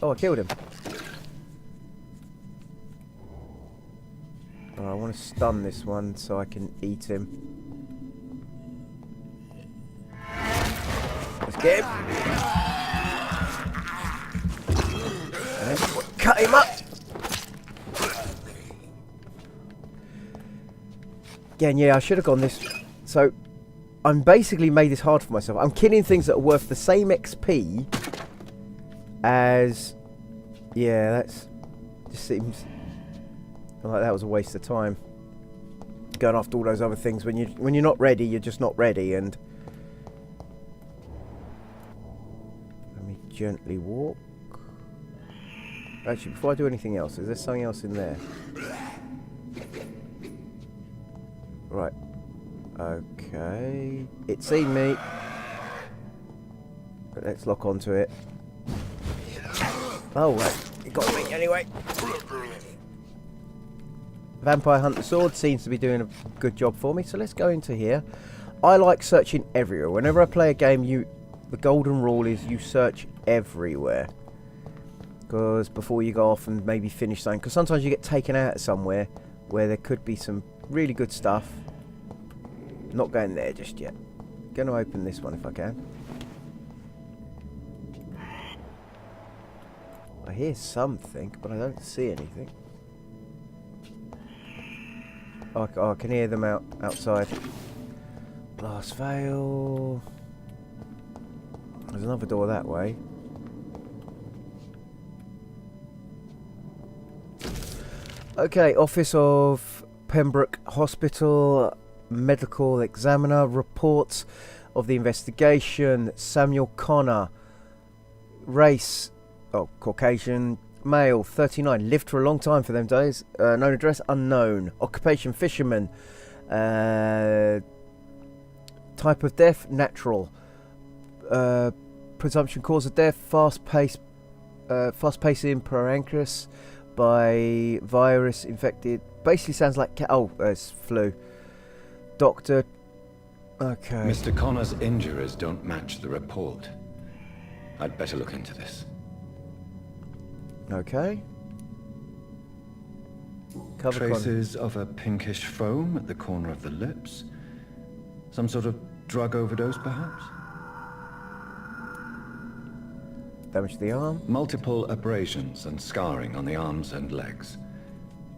Oh, I killed him. Oh, I want to stun this one so I can eat him. Let's get him. And cut him up. Again, yeah, I should have gone this. So, I'm basically made this hard for myself. I'm killing things that are worth the same XP as... Yeah, that's... Just seems... like that was a waste of time. Going after all those other things. When you're not ready, you're just not ready, and... Let me gently walk. Actually, before I do anything else, is there something else in there? Right. Okay. It's seen me. But let's lock onto it. Oh, right. It got me anyway. Vampire Hunter Sword seems to be doing a good job for me, so let's go into here. I like searching everywhere. Whenever I play a game, the golden rule is you search everywhere. Because before you go off and maybe finish something, because sometimes you get taken out of somewhere where there could be some really good stuff. Not going there just yet. Going to open this one if I can. I hear something, but I don't see anything. Oh, I can hear them outside. Glass veil. There's another door that way. Okay, Office of Pembroke Hospital Medical Examiner. Reports of the investigation. Samuel Connor. Race, Caucasian. Male, 39. Lived for a long time for them days. Known address, unknown. Occupation, fisherman. Type of death, natural. presumption cause of death, fast pacing pancreas by virus infected. Basically sounds like it's flu. Doctor. Okay. Mr. Connor's injuries don't match the report. I'd better look into this. Okay. Cover Traces of a pinkish foam at the corner of the lips. Some sort of drug overdose, perhaps? damage to the arm. Multiple abrasions and scarring on the arms and legs.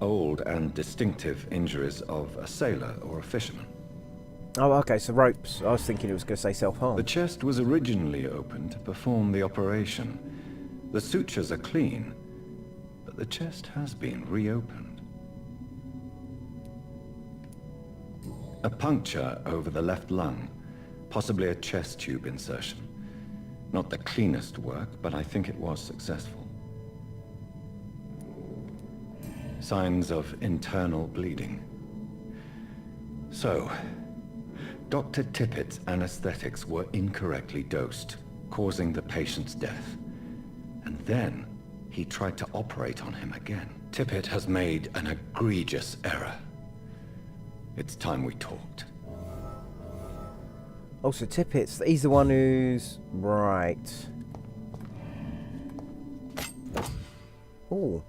Old and distinctive injuries of a sailor or a fisherman. Oh, okay, so ropes. I was thinking it was going to say self-harm. The chest was originally opened to perform the operation. The sutures are clean, but the chest has been reopened. A puncture over the left lung, possibly a chest tube insertion. Not the cleanest work, but I think it was successful. Signs of internal bleeding. So, Dr. Tippett's anesthetics were incorrectly dosed, causing the patient's death. And then, he tried to operate on him again. Tippett has made an egregious error. It's time we talked. Oh, so Tippett's, he's the one who's... Right. Oh.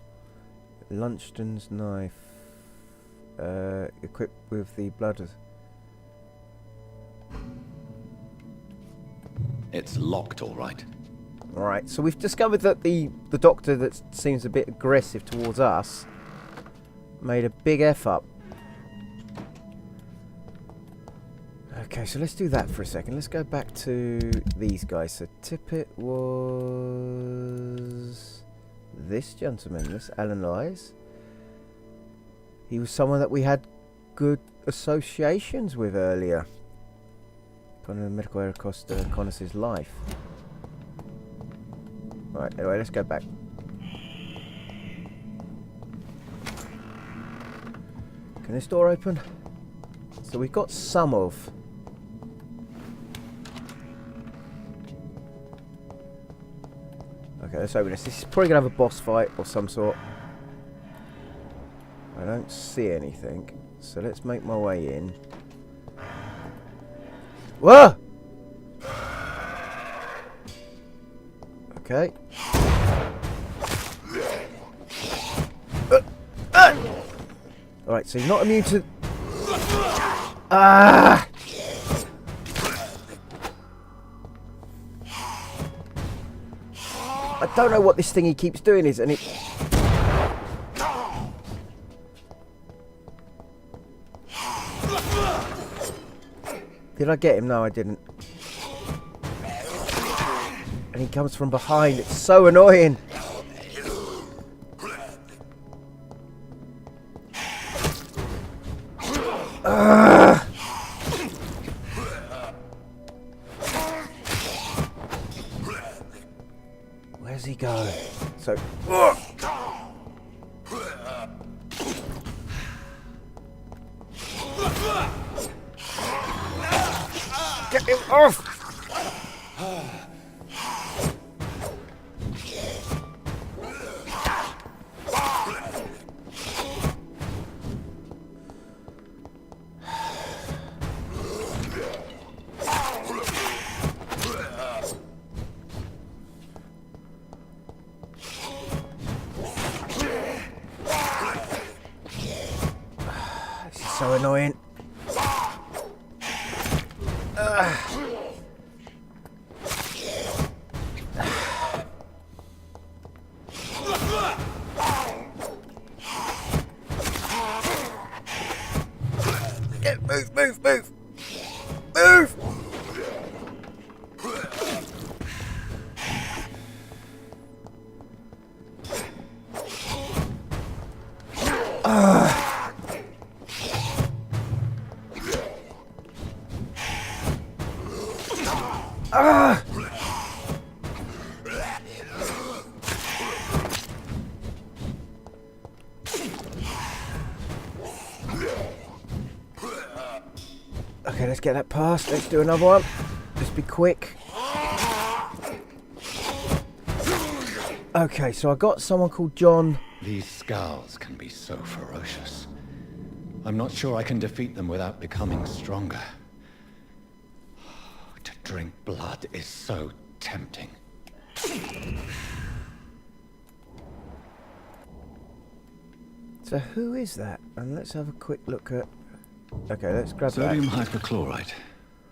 Lunchton's knife. Equipped with the blood... It's locked, all right. Right, so we've discovered that the doctor that seems a bit aggressive towards us made a big F up. Okay, so let's do that for a second. Let's go back to these guys. So Tippett was this gentleman, this Alan Lyes. He was someone that we had good associations with earlier. Kind of the medical error cost Connors' life. Right, anyway, let's go back. Can this door open? So we've got some of... Okay, let's open this. This is probably going to have a boss fight or some sort. I don't see anything. So let's make my way in. Whoa! Okay. Alright, so you're not immune to... Ah! I don't know what this thing he keeps doing is, and it... Did I get him? No, I didn't. And he comes from behind. It's so annoying. Where's he going? So... Get him off! This is so annoying. Move, move, move! Move! Okay, let's get that past. Let's do another one. Just be quick. Okay, so I got someone called John. These scowls can be so ferocious. I'm not sure I can defeat them without becoming stronger. To drink blood is so tempting. So who is that? And let's have a quick look at... Okay, let's grab Sodium that. hypochlorite.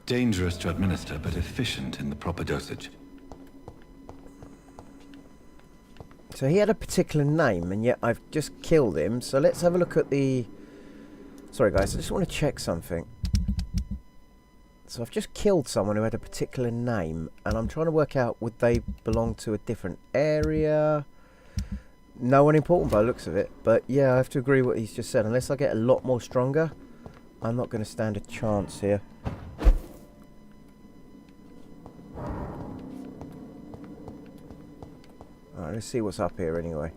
Dangerous to administer, but efficient in the proper dosage. So he had a particular name, and yet I've just killed him. So let's have a look at the... Sorry guys, I just want to check something. So I've just killed someone who had a particular name, and I'm trying to work out, would they belong to a different area? No one important by the looks of it, but yeah, I have to agree with what he's just said. Unless I get a lot more stronger, I'm not going to stand a chance here. Alright, let's see what's up here anyway.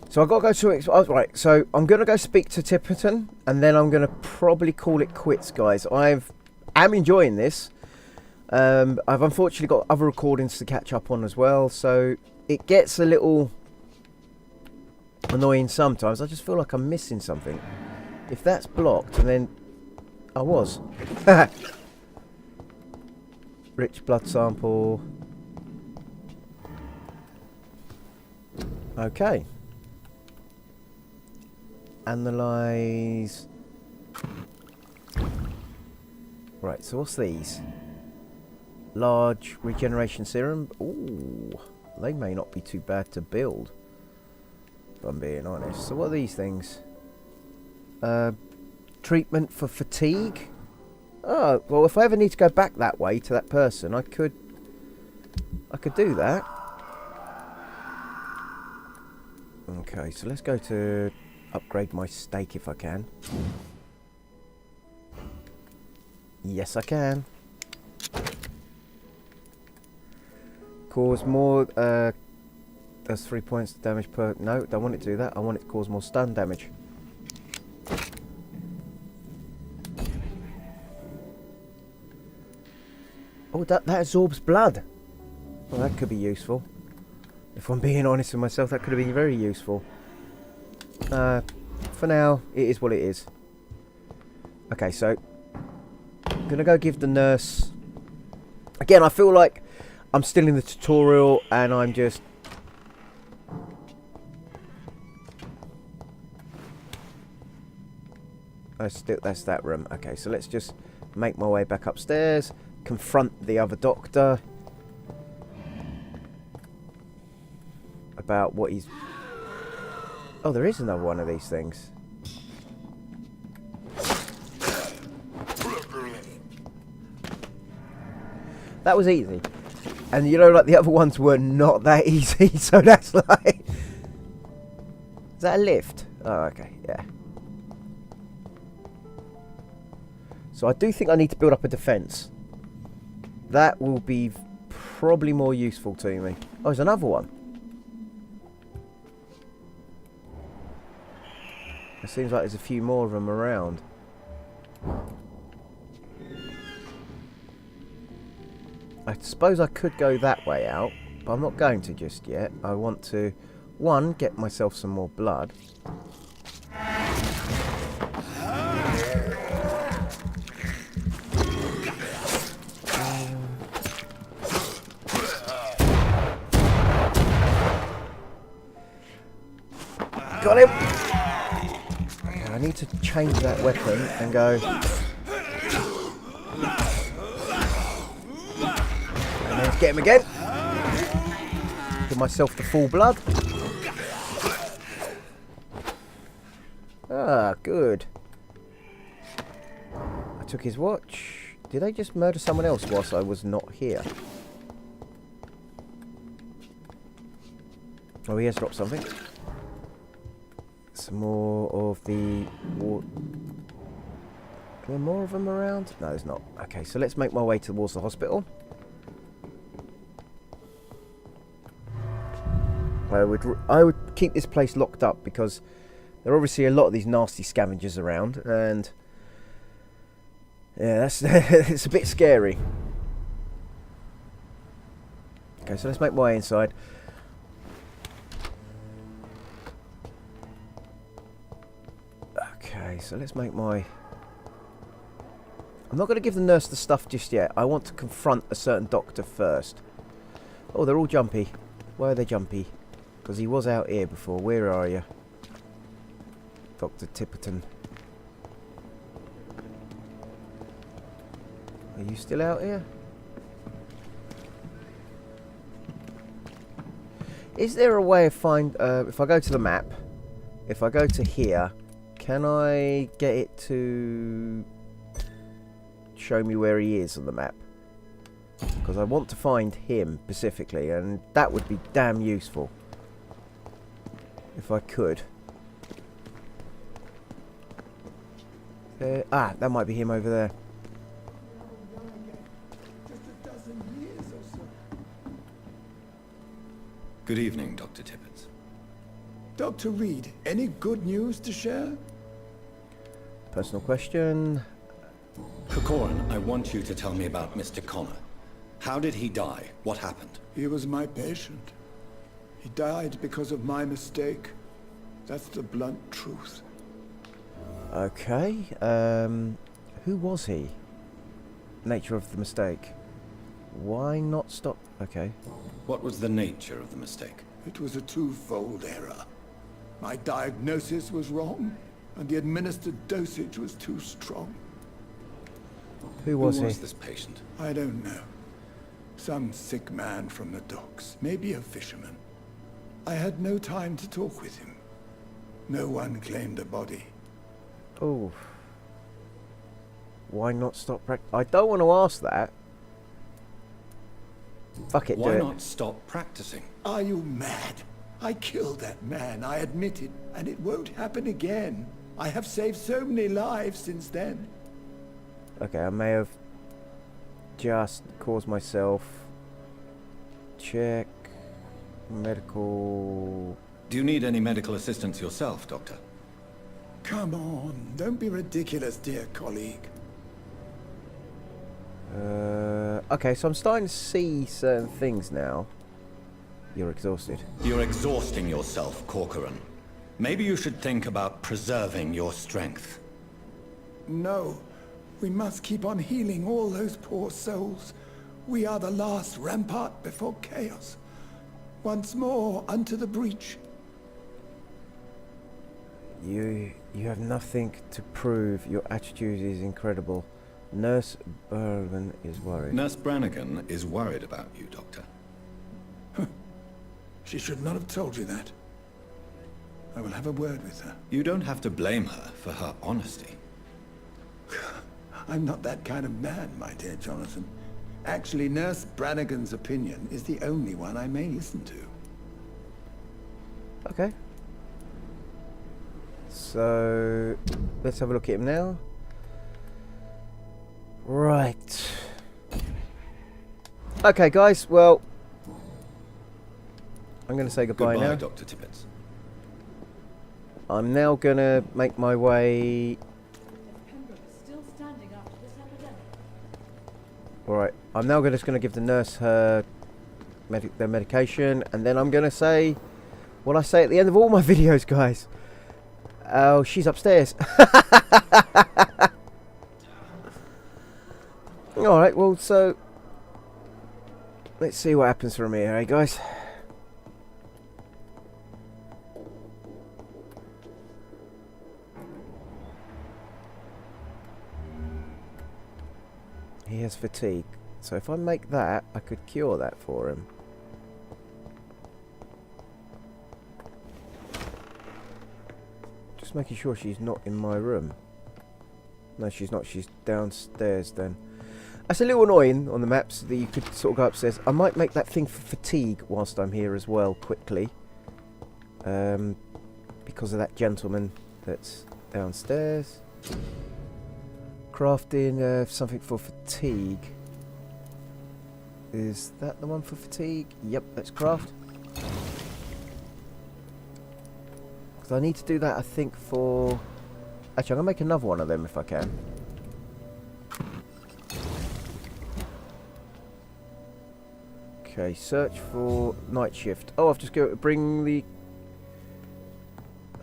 So I've got to go to... right, so I'm going to go speak to Tipperton, and then I'm going to probably call it quits, guys. I'm enjoying this. I've unfortunately got other recordings to catch up on as well, so it gets a little annoying sometimes. I just feel like I'm missing something. If that's blocked, and then... I was. Rich blood sample. Okay. Analyze. Right, so what's these? Large regeneration serum. Ooh, they may not be too bad to build, if I'm being honest. So what are these things? Treatment for fatigue. Oh, well, if I ever need to go back that way to that person, I could do that. Okay, so let's go to upgrade my steak if I can. Yes, I can. Cause more, that's 3 points damage per... No, don't want it to do that. I want it to cause more stun damage. Oh, that absorbs blood. Well, that could be useful. If I'm being honest with myself, that could have been very useful. For now, it is what it is. Okay, so I'm gonna go give the nurse... Again, I feel like I'm still in the tutorial and I'm just... That's that room. Okay, so let's just make my way back upstairs, confront the other doctor about what he's... Oh, there is another one of these things. That was easy. And you know, like, the other ones were not that easy, so that's like... Is that a lift? Oh, okay, yeah. So I do think I need to build up a defense. That will be probably more useful to me. Oh, there's another one. It seems like there's a few more of them around. I suppose I could go that way out, but I'm not going to just yet. I want to, one, get myself some more blood. Got him! I need to change that weapon and go... And let's get him again. Give myself the full blood. Ah, good. I took his watch. Did I just murder someone else whilst I was not here? Oh, he has dropped something. Some more of the... Are there more of them around? No, there's not. Okay, so let's make my way towards the hospital. I would keep this place locked up because there are obviously a lot of these nasty scavengers around, and yeah, that's it's a bit scary. Okay, so let's make my way inside. Okay, so let's make my... I'm not going to give the nurse the stuff just yet. I want to confront a certain doctor first. Oh, they're all jumpy. Why are they jumpy? Because he was out here before. Where are you? Dr. Tipperton. Are you still out here? Is there a way of find... if I go to the map, if I go to here, can I get it to show me where he is on the map? Because I want to find him specifically, and that would be damn useful. If I could. That might be him over there. Good evening, Dr. Tippett. Dr. Reed, any good news to share? Personal question. Corcoran, I want you to tell me about Mr. Connor. How did he die? What happened? He was my patient. He died because of my mistake. That's the blunt truth. Okay. Who was he? Nature of the mistake. Why not stop? Okay. What was the nature of the mistake? It was a twofold error. My diagnosis was wrong, and the administered dosage was too strong. Who was he? this patient? I don't know. Some sick man from the docks, maybe a fisherman. I had no time to talk with him. No one claimed a body. Oh. Why not stop practice? I don't want to ask that. Fuck it, do Why it. not stop practicing? Are you mad? I killed that man, I admit it, and it won't happen again. I have saved so many lives since then. Okay, I may have just caused myself... Check... Medical... Do you need any medical assistance yourself, Doctor? Come on, don't be ridiculous, dear colleague. Okay, so I'm starting to see certain things now. You're exhausted. You're exhausting yourself, Corcoran. Maybe you should think about preserving your strength. No, we must keep on healing all those poor souls. We are the last rampart before chaos. Once more, unto the breach. You have nothing to prove. Your attitude is incredible. Nurse Brannigan is worried. Nurse Brannigan is worried about you, Doctor. She should not have told you that. I will have a word with her. You don't have to blame her for her honesty. I'm not that kind of man, my dear Jonathan. Actually, Nurse Brannigan's opinion is the only one I may listen to. Okay. So, let's have a look at him now. Right. Okay, guys, well... I'm going to say goodbye now. Dr. Tippett. I'm now going to make my way... Pembroke is still standing after this epidemic. Alright, I'm now just going to give the nurse her their medication, and then I'm going to say what I say at the end of all my videos, guys. Oh, she's upstairs. Alright, well, so... let's see what happens from here, eh, guys? He has fatigue, so if I make that, I could cure that for him. Just making sure she's not in my room. No, she's not. She's downstairs then. That's a little annoying on the maps that you could sort of go upstairs. I might make that thing for fatigue whilst I'm here as well, quickly. Because of that gentleman that's downstairs. Crafting something for fatigue. Is that the one for fatigue? Yep, let's craft. Because I need to do that, I think, for... Actually, I'm going to make another one of them if I can. Okay, search for night shift. Oh, I've just got to bring the...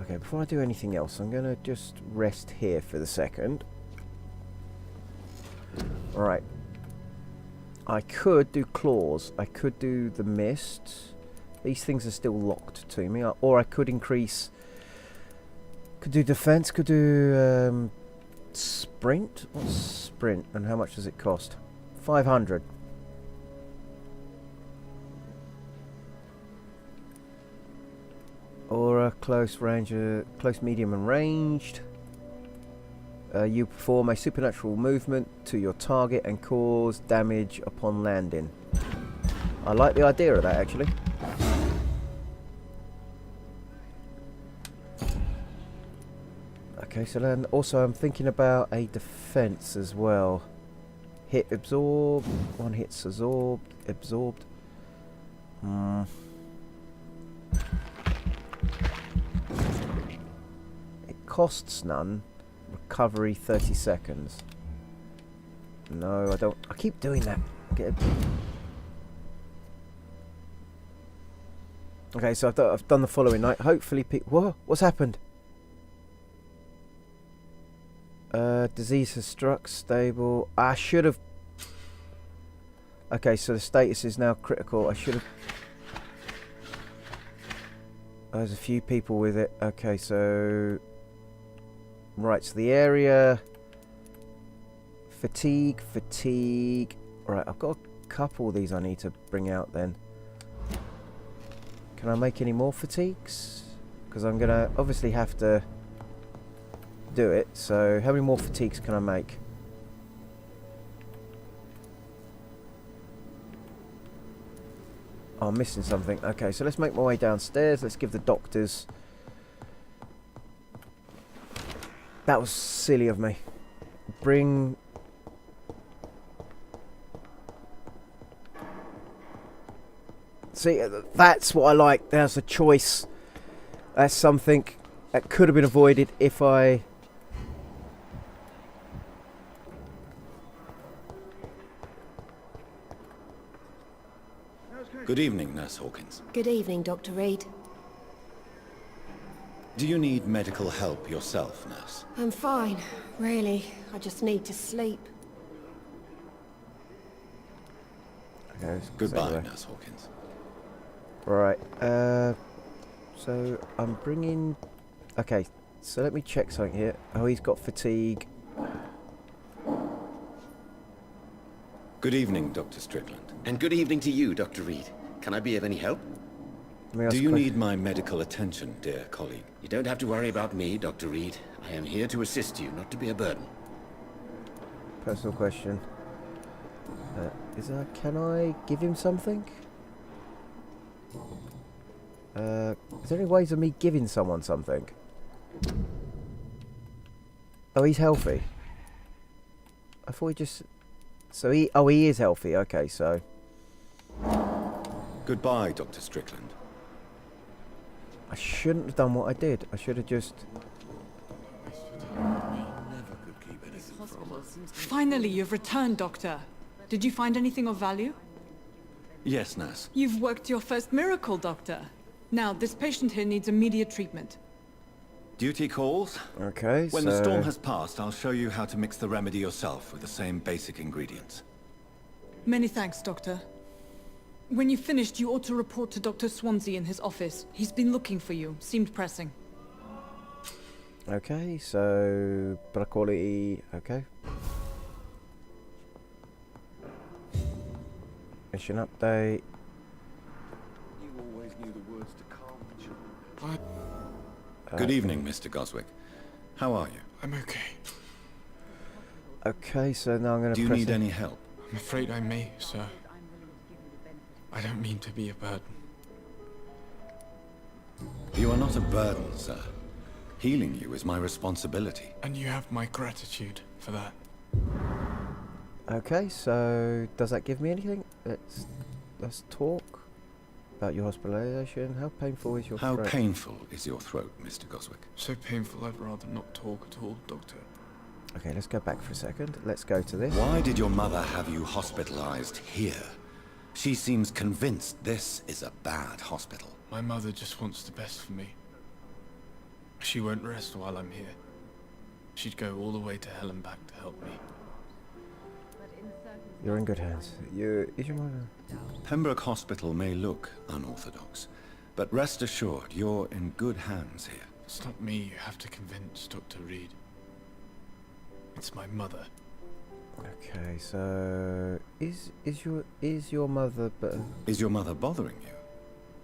Okay, before I do anything else, I'm going to just rest here for the second. Alright. I could do claws. I could do the mist. These things are still locked to me. Or I could increase... Could do defense, could do sprint. What's sprint and how much does it cost? 500. Or a close range, close, medium, and ranged. You perform a supernatural movement to your target and cause damage upon landing. I like the idea of that, actually. Okay, so then also I'm thinking about a defense as well. Hit absorb, one hit's absorbed. It costs none. Recovery 30 seconds. No, I don't. I keep doing that. Okay, so I've done the following night. Hopefully, what's happened? Disease has struck. Stable. I should have. Okay, so the status is now critical. I should have. There's a few people with it. Okay, so. Right, so the area. Fatigue. Right, I've got a couple of these I need to bring out then. Can I make any more fatigues? Because I'm going to obviously have to do it. So how many more fatigues can I make? Oh, I'm missing something. Okay, so let's make my way downstairs. Let's give the doctors... That was silly of me. Bring... See, that's what I like. There's a choice. That's something that could have been avoided if I... Good evening, Nurse Hawkins. Good evening, Dr. Reed. Do you need medical help yourself, Nurse? I'm fine, really. I just need to sleep. Okay, Goodbye, Nurse Hawkins. Right, so I'm bringing... Okay, so let me check something here. Oh, he's got fatigue. Good evening, Dr. Strickland. And good evening to you, Dr. Reed. Can I be of any help? Do you need my medical attention, dear colleague? You don't have to worry about me, Dr. Reed. I am here to assist you, not to be a burden. Personal question. Can I give him something? Is there any ways of me giving someone something? Oh, he's healthy. I thought he just... So he... Oh, he is healthy. Okay, so... Goodbye, Dr. Strickland. I shouldn't have done what I did. I should have just... Finally, you've returned, Doctor. Did you find anything of value? Yes, Nurse. You've worked your first miracle, Doctor. Now, this patient here needs immediate treatment. Duty calls. Okay, When the storm has passed, I'll show you how to mix the remedy yourself with the same basic ingredients. Many thanks, Doctor. When you've finished, you ought to report to Dr. Swansea in his office. He's been looking for you. Seemed pressing. Okay, so... Blood quality... Okay. Mission update. You always knew the words to calm the Good evening, Mr. Goswick. How are you? I'm okay. Okay, so now I'm going to Do you need any help? I'm afraid I may, sir. I don't mean to be a burden. You are not a burden, sir. Healing you is my responsibility. And you have my gratitude for that. Okay, so does that give me anything? Let's talk about your hospitalization. How painful is your throat? How painful is your throat, Mr. Goswick? So painful I'd rather not talk at all, Doctor. Okay, let's go back for a second. Let's go to this. Why did your mother have you hospitalized here? She seems convinced this is a bad hospital. My mother just wants the best for me. She won't rest while I'm here. She'd go all the way to hell and back to help me. You're in good hands. Is your mother? Pembroke Hospital may look unorthodox, but rest assured you're in good hands here. It's not me you have to convince, Dr. Reed. It's my mother. Okay, so is your mother? Is your mother bothering you?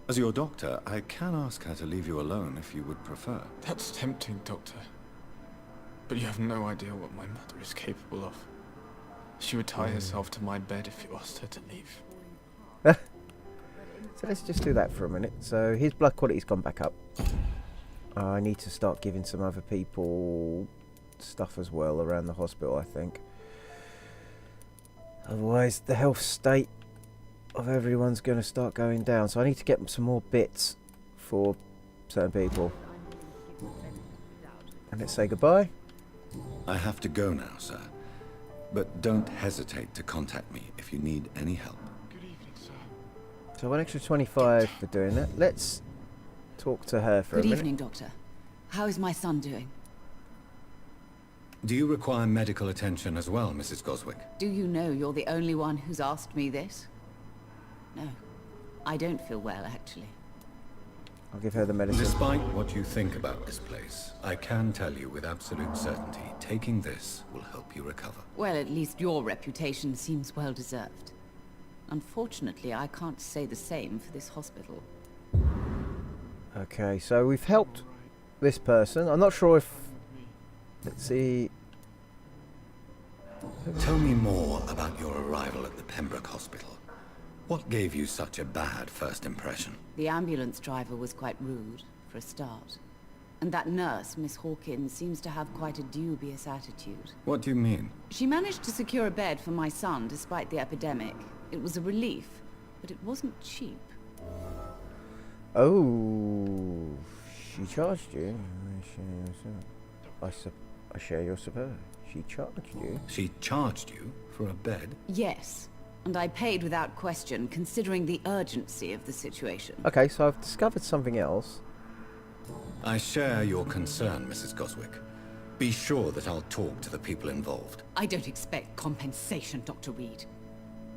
As your doctor, I can ask her to leave you alone if you would prefer. That's tempting, Doctor. But you have no idea what my mother is capable of. She would tie herself to my bed if you asked her to leave. So let's just do that for a minute. So his blood quality's gone back up. I need to start giving some other people stuff as well around the hospital, I think. Otherwise, the health state of everyone's going to start going down. So I need to get some more bits for certain people. And let's say goodbye. I have to go now, sir. But don't hesitate to contact me if you need any help. Good evening, sir. So 1 extra 25 for doing that. Let's talk to her for a minute. Good evening, Doctor. How is my son doing? Do you require medical attention as well, Mrs. Goswick? Do you know you're the only one who's asked me this? No. I don't feel well, actually. I'll give her the medicine. Despite what you think about this place, I can tell you with absolute certainty, taking this will help you recover. Well, at least your reputation seems well deserved. Unfortunately, I can't say the same for this hospital. Okay, so we've helped this person. I'm not sure if... Let's see... Tell me more about your arrival at the Pembroke Hospital. What gave you such a bad first impression? The ambulance driver was quite rude, for a start. And that nurse, Miss Hawkins, seems to have quite a dubious attitude. What do you mean? She managed to secure a bed for my son despite the epidemic. It was a relief, but it wasn't cheap. Oh, she charged you. I share your suppose. She charged you. She charged you for a bed? Yes, and I paid without question, considering the urgency of the situation. Okay, so I've discovered something else. I share your concern, Mrs. Goswick. Be sure that I'll talk to the people involved. I don't expect compensation, Dr. Reed.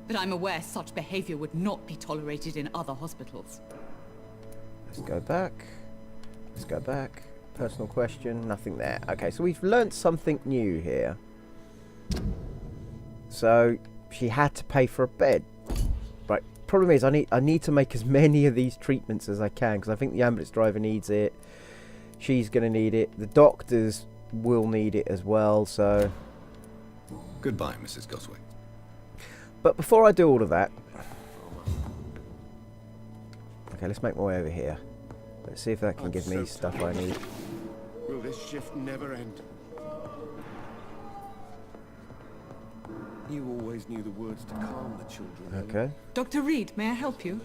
But I'm aware such behavior would not be tolerated in other hospitals. Let's go back. Let's go back. Personal question, nothing there. Okay, so we've learnt something new here. So she had to pay for a bed. Right. Problem is, I need to make as many of these treatments as I can because I think the ambulance driver needs it. She's going to need it. The doctors will need it as well. So goodbye, Mrs. Goswick. But before I do all of that, okay, let's make my way over here. Let's see if that can give me stuff I need. Will this shift never end? You always knew the words to calm the children. Okay. Dr. Reed, may I help you?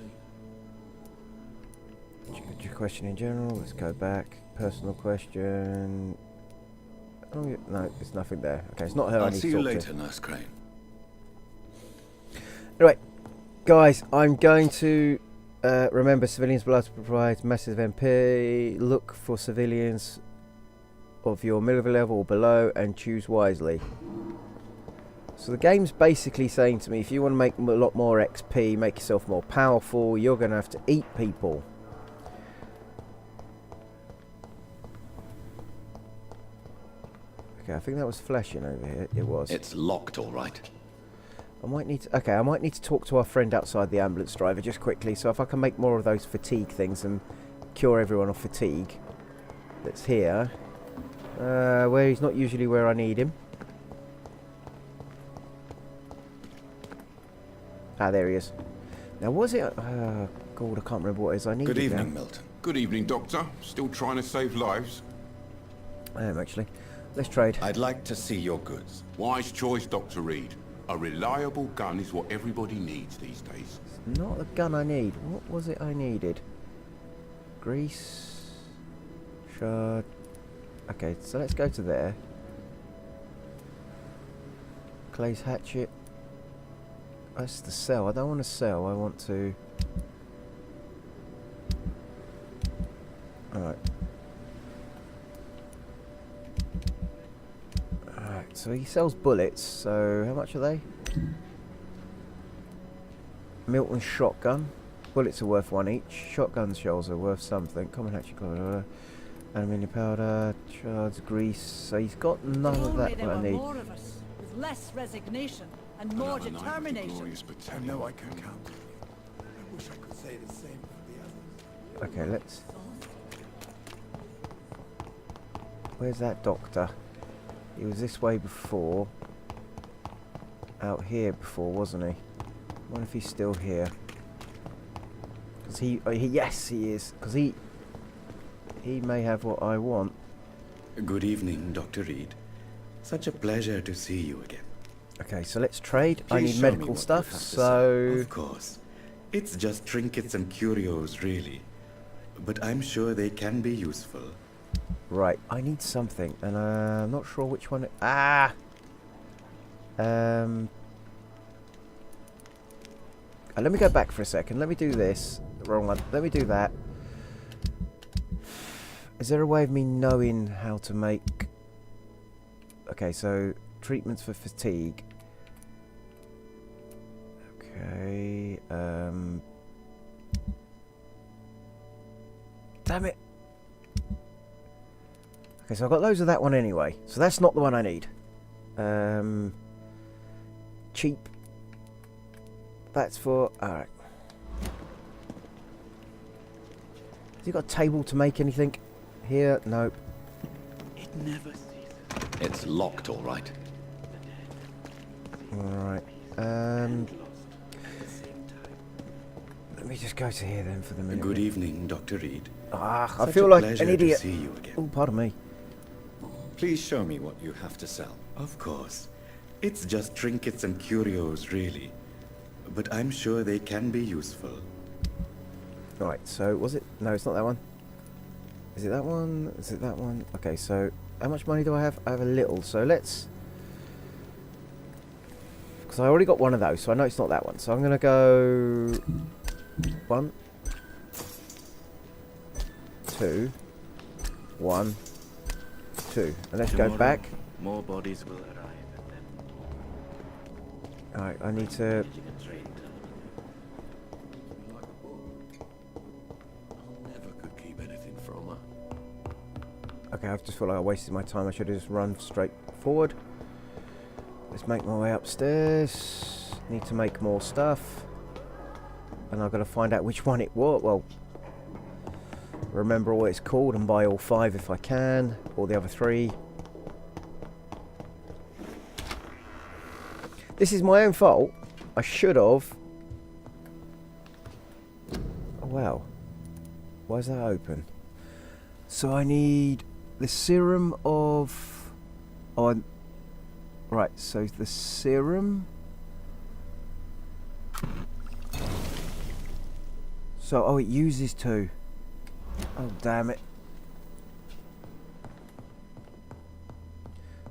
Your question in general. Let's go back. Personal question. Oh, yeah, no, there's nothing there. Okay, it's not her. I'll I need see to you talk later, to. Nurse Crane. Anyway, guys, I'm going to remember civilians' blood provides massive MP. Look for civilians of your military level or below and choose wisely. So the game's basically saying to me, if you want to make a lot more XP, make yourself more powerful, you're going to have to eat people. Okay, I think that was flashing over here. It was. It's locked, all right. I might need to, okay, I might need to talk to our friend outside, the ambulance driver, just quickly. So if I can make more of those fatigue things and cure everyone of fatigue that's here, where he's not usually where I need him. Ah, there he is. Now, was it? God, I can't remember what it is I need. Good evening, Milton. Good evening, Doctor. Still trying to save lives? I am actually. Let's trade. I'd like to see your goods. Wise choice, Dr. Reed. A reliable gun is what everybody needs these days. It's not the gun I need. What was it I needed? Grease. Shard. Okay, so let's go to there. Clay's hatchet. That's the sell. I don't want to sell. I want to... Alright. Alright, so he sells bullets, so how much are they? Milton shotgun. Bullets are worth 1 each. Shotgun shells are worth something. Common hatchet, aluminium powder, shards, grease. So he's got none of that there I were need. more of us, with less resignation and more determination. I know I can count on you. I wish I could say the same for the others. Okay, let's... Where's that doctor? He was this way before. Out here before, wasn't he? I wonder if he's still here. Because yes, he is. Because he may have what I want. Good evening, Dr. Reed. Such a pleasure to see you again. Okay, so let's trade. I Please need show me medical what stuff, you have to so... say. Of course. It's just trinkets and curios, really. But I'm sure they can be useful. Right, I need something, and I'm not sure which one... let me go back for a second. Let me do this. The wrong one. Let me do that. Is there a way of me knowing how to make... Okay, so treatments for fatigue. Okay, damn it. Okay, so I've got loads of that one anyway. So that's not the one I need. Cheap. That's for... Alright. Has he got a table to make anything? Here? Nope. It never ceases. It's locked, all right. Alright. Let me just go to here then for the minute. Good evening, Dr. Reed. I Such feel a like pleasure an idiot. to see you again. Oh, pardon me. Please show me what you have to sell. Of course. It's just trinkets and curios, really. But I'm sure they can be useful. Right, so was it? No, it's not that one. Is it that one? Is it that one? Okay, so how much money do I have? I have a little, so let's... Because I already got one of those, so I know it's not that one. So I'm going to go... 1, 2, 1, 2. And let's go back. More bodies will arrive. Alright, I need to... Never could keep anything from her. Okay, I just feel like I wasted my time. I should have just run straight forward. Let's make my way upstairs. Need to make more stuff. And I've got to find out which one it was. Well, remember what it's called and buy all 5 if I can. Or the other 3. This is my own fault. I should have... Oh, wow. Why is that open? So I need the serum of... Oh, right, so the serum... So, oh, it uses 2. Oh, damn it.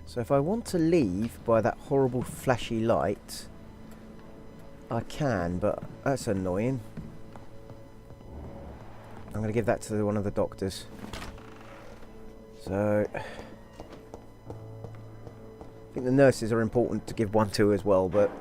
So if I want to leave by that horrible flashy light, I can, but that's annoying. I'm going to give that to one of the doctors. So... I think the nurses are important to give one to as well, but...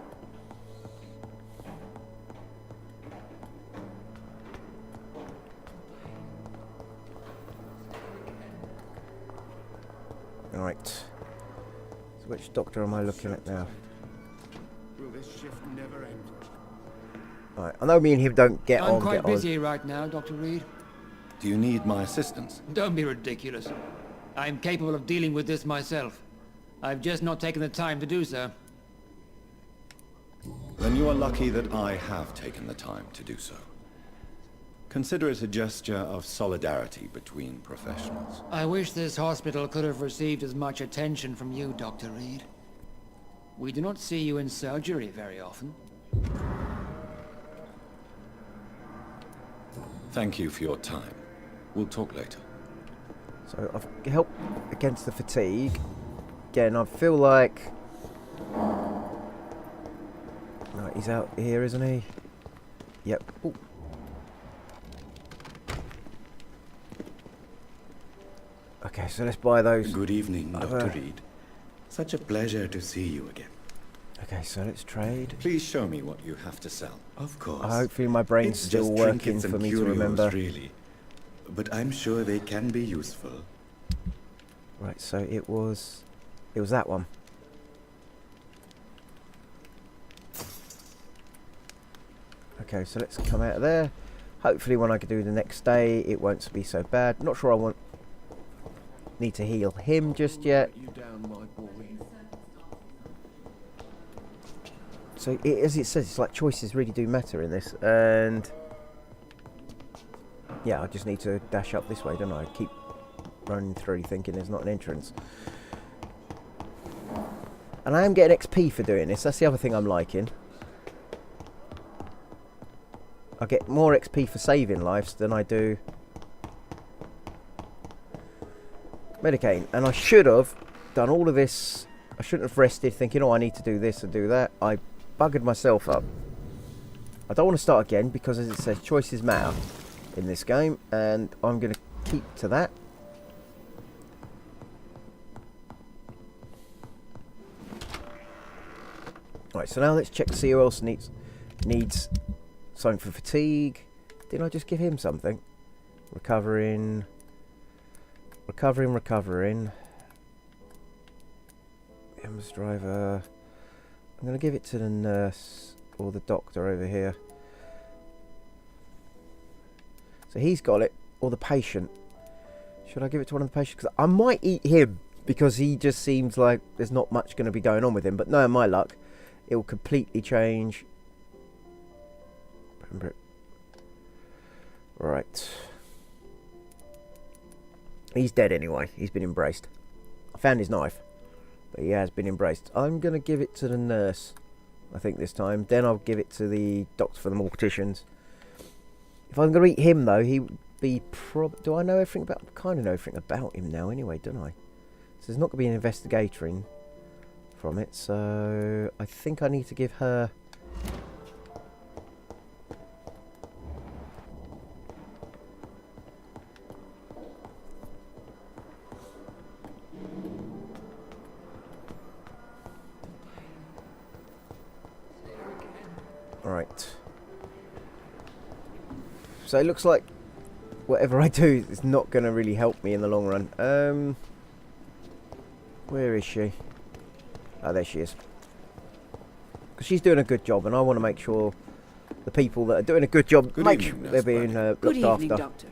Alright. So which doctor am I looking at now? Will this shift never end? Alright, I know me and him don't get on. I'm quite busy right now, Dr. Reed. Do you need my assistance? Don't be ridiculous. I'm capable of dealing with this myself. I've just not taken the time to do so. Then you are lucky that I have taken the time to do so. Consider it a gesture of solidarity between professionals. I wish this hospital could have received as much attention from you, Dr. Reed. We do not see you in surgery very often. Thank you for your time. We'll talk later. So I've helped against the fatigue. Again, I feel like... Right, Right, he's out here, isn't he? Yep. Ooh. Okay, so let's buy those. Good evening, Dr. Reed. Such a pleasure to see you again. Okay, so let's trade. Please show me what you have to sell. Of course. Hopefully my brain's It's still just working trinkets for and me to curios, remember. Really. But I'm sure they can be useful. Right, so it was that one. Okay, so let's come out of there. Hopefully when I can do the next day it won't be so bad. Not sure I need to heal him just yet. So as it says, it's like choices really do matter in this, and yeah, I just need to dash up this way, don't I? Keep running through thinking there's not an entrance. And I am getting XP for doing this, that's the other thing I'm liking. I get more XP for saving lives than I do medicating. And I should have done all of this. I shouldn't have rested thinking, oh, I need to do this and do that. I buggered myself up. I don't want to start again because, as it says, choices matter in this game, and I'm going to keep to that. Right, so now let's check to see who else needs something for fatigue. Didn't I just give him something? Recovering. Emma's driver. I'm going to give it to the nurse or the doctor over here. So he's got it, or the patient. Should I give it to one of the patients? Because I might eat him because he just seems like there's not much going to be going on with him. But no, my luck, it will completely change. Right. He's dead anyway. He's been embraced. I found his knife, but he has been embraced. I'm going to give it to the nurse, I think, this time. Then I'll give it to the doctor for the morticians. If I'm going to eat him, though, he would be do I know everything about... I kind of know everything about him now anyway, don't I? So there's not going to be an investigating from it, so I think I need to give her... Right. So it looks like whatever I do is not going to really help me in the long run. Where is she? Oh, there she is. Because she's doing a good job, and I want to make sure the people that are doing a good job make sure they're being looked Good evening, after. Doctor.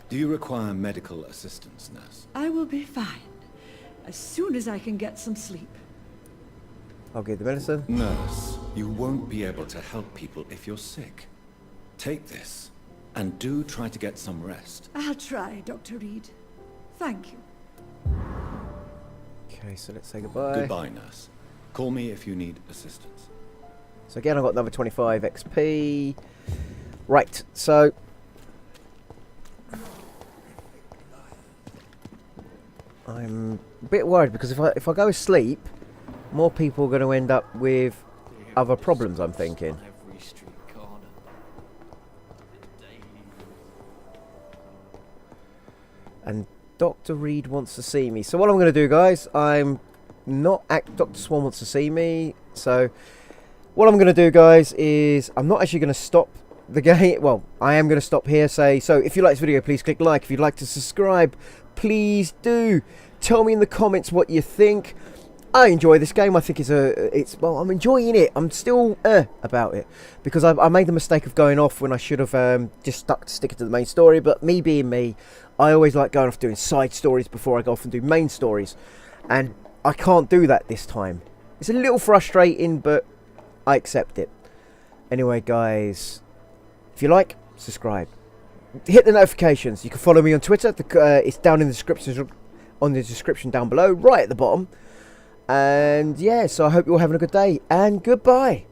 Do you require medical assistance, nurse? I will be fine. As soon as I can get some sleep. I'll give the medicine. Nurse, you won't be able to help people if you're sick. Take this, and do try to get some rest. I'll try, Dr. Reed. Thank you. Okay, so let's say goodbye. Goodbye, nurse. Call me if you need assistance. So again, I've got another 25 XP. Right, so... I'm a bit worried because if I go to sleep, more people are going to end up with other problems, I'm thinking. And Dr. Reed wants to see me. So what I'm going to do, guys, Dr. Swan wants to see me. So what I'm going to do, guys, is I'm not actually going to stop the game. Well, I am going to stop here. So if you like this video, please click like. If you'd like to subscribe, please do. Tell me in the comments what you think. I enjoy this game. I think well, I'm enjoying it. I'm still about it because I made the mistake of going off when I should have just sticking to the main story. But me being me, I always like going off doing side stories before I go off and do main stories, and I can't do that this time. It's a little frustrating, but I accept it. Anyway, guys, if you like, subscribe, hit the notifications. You can follow me on Twitter. It's down in the description down below, right at the bottom. And yeah, so I hope you're all having a good day, and goodbye.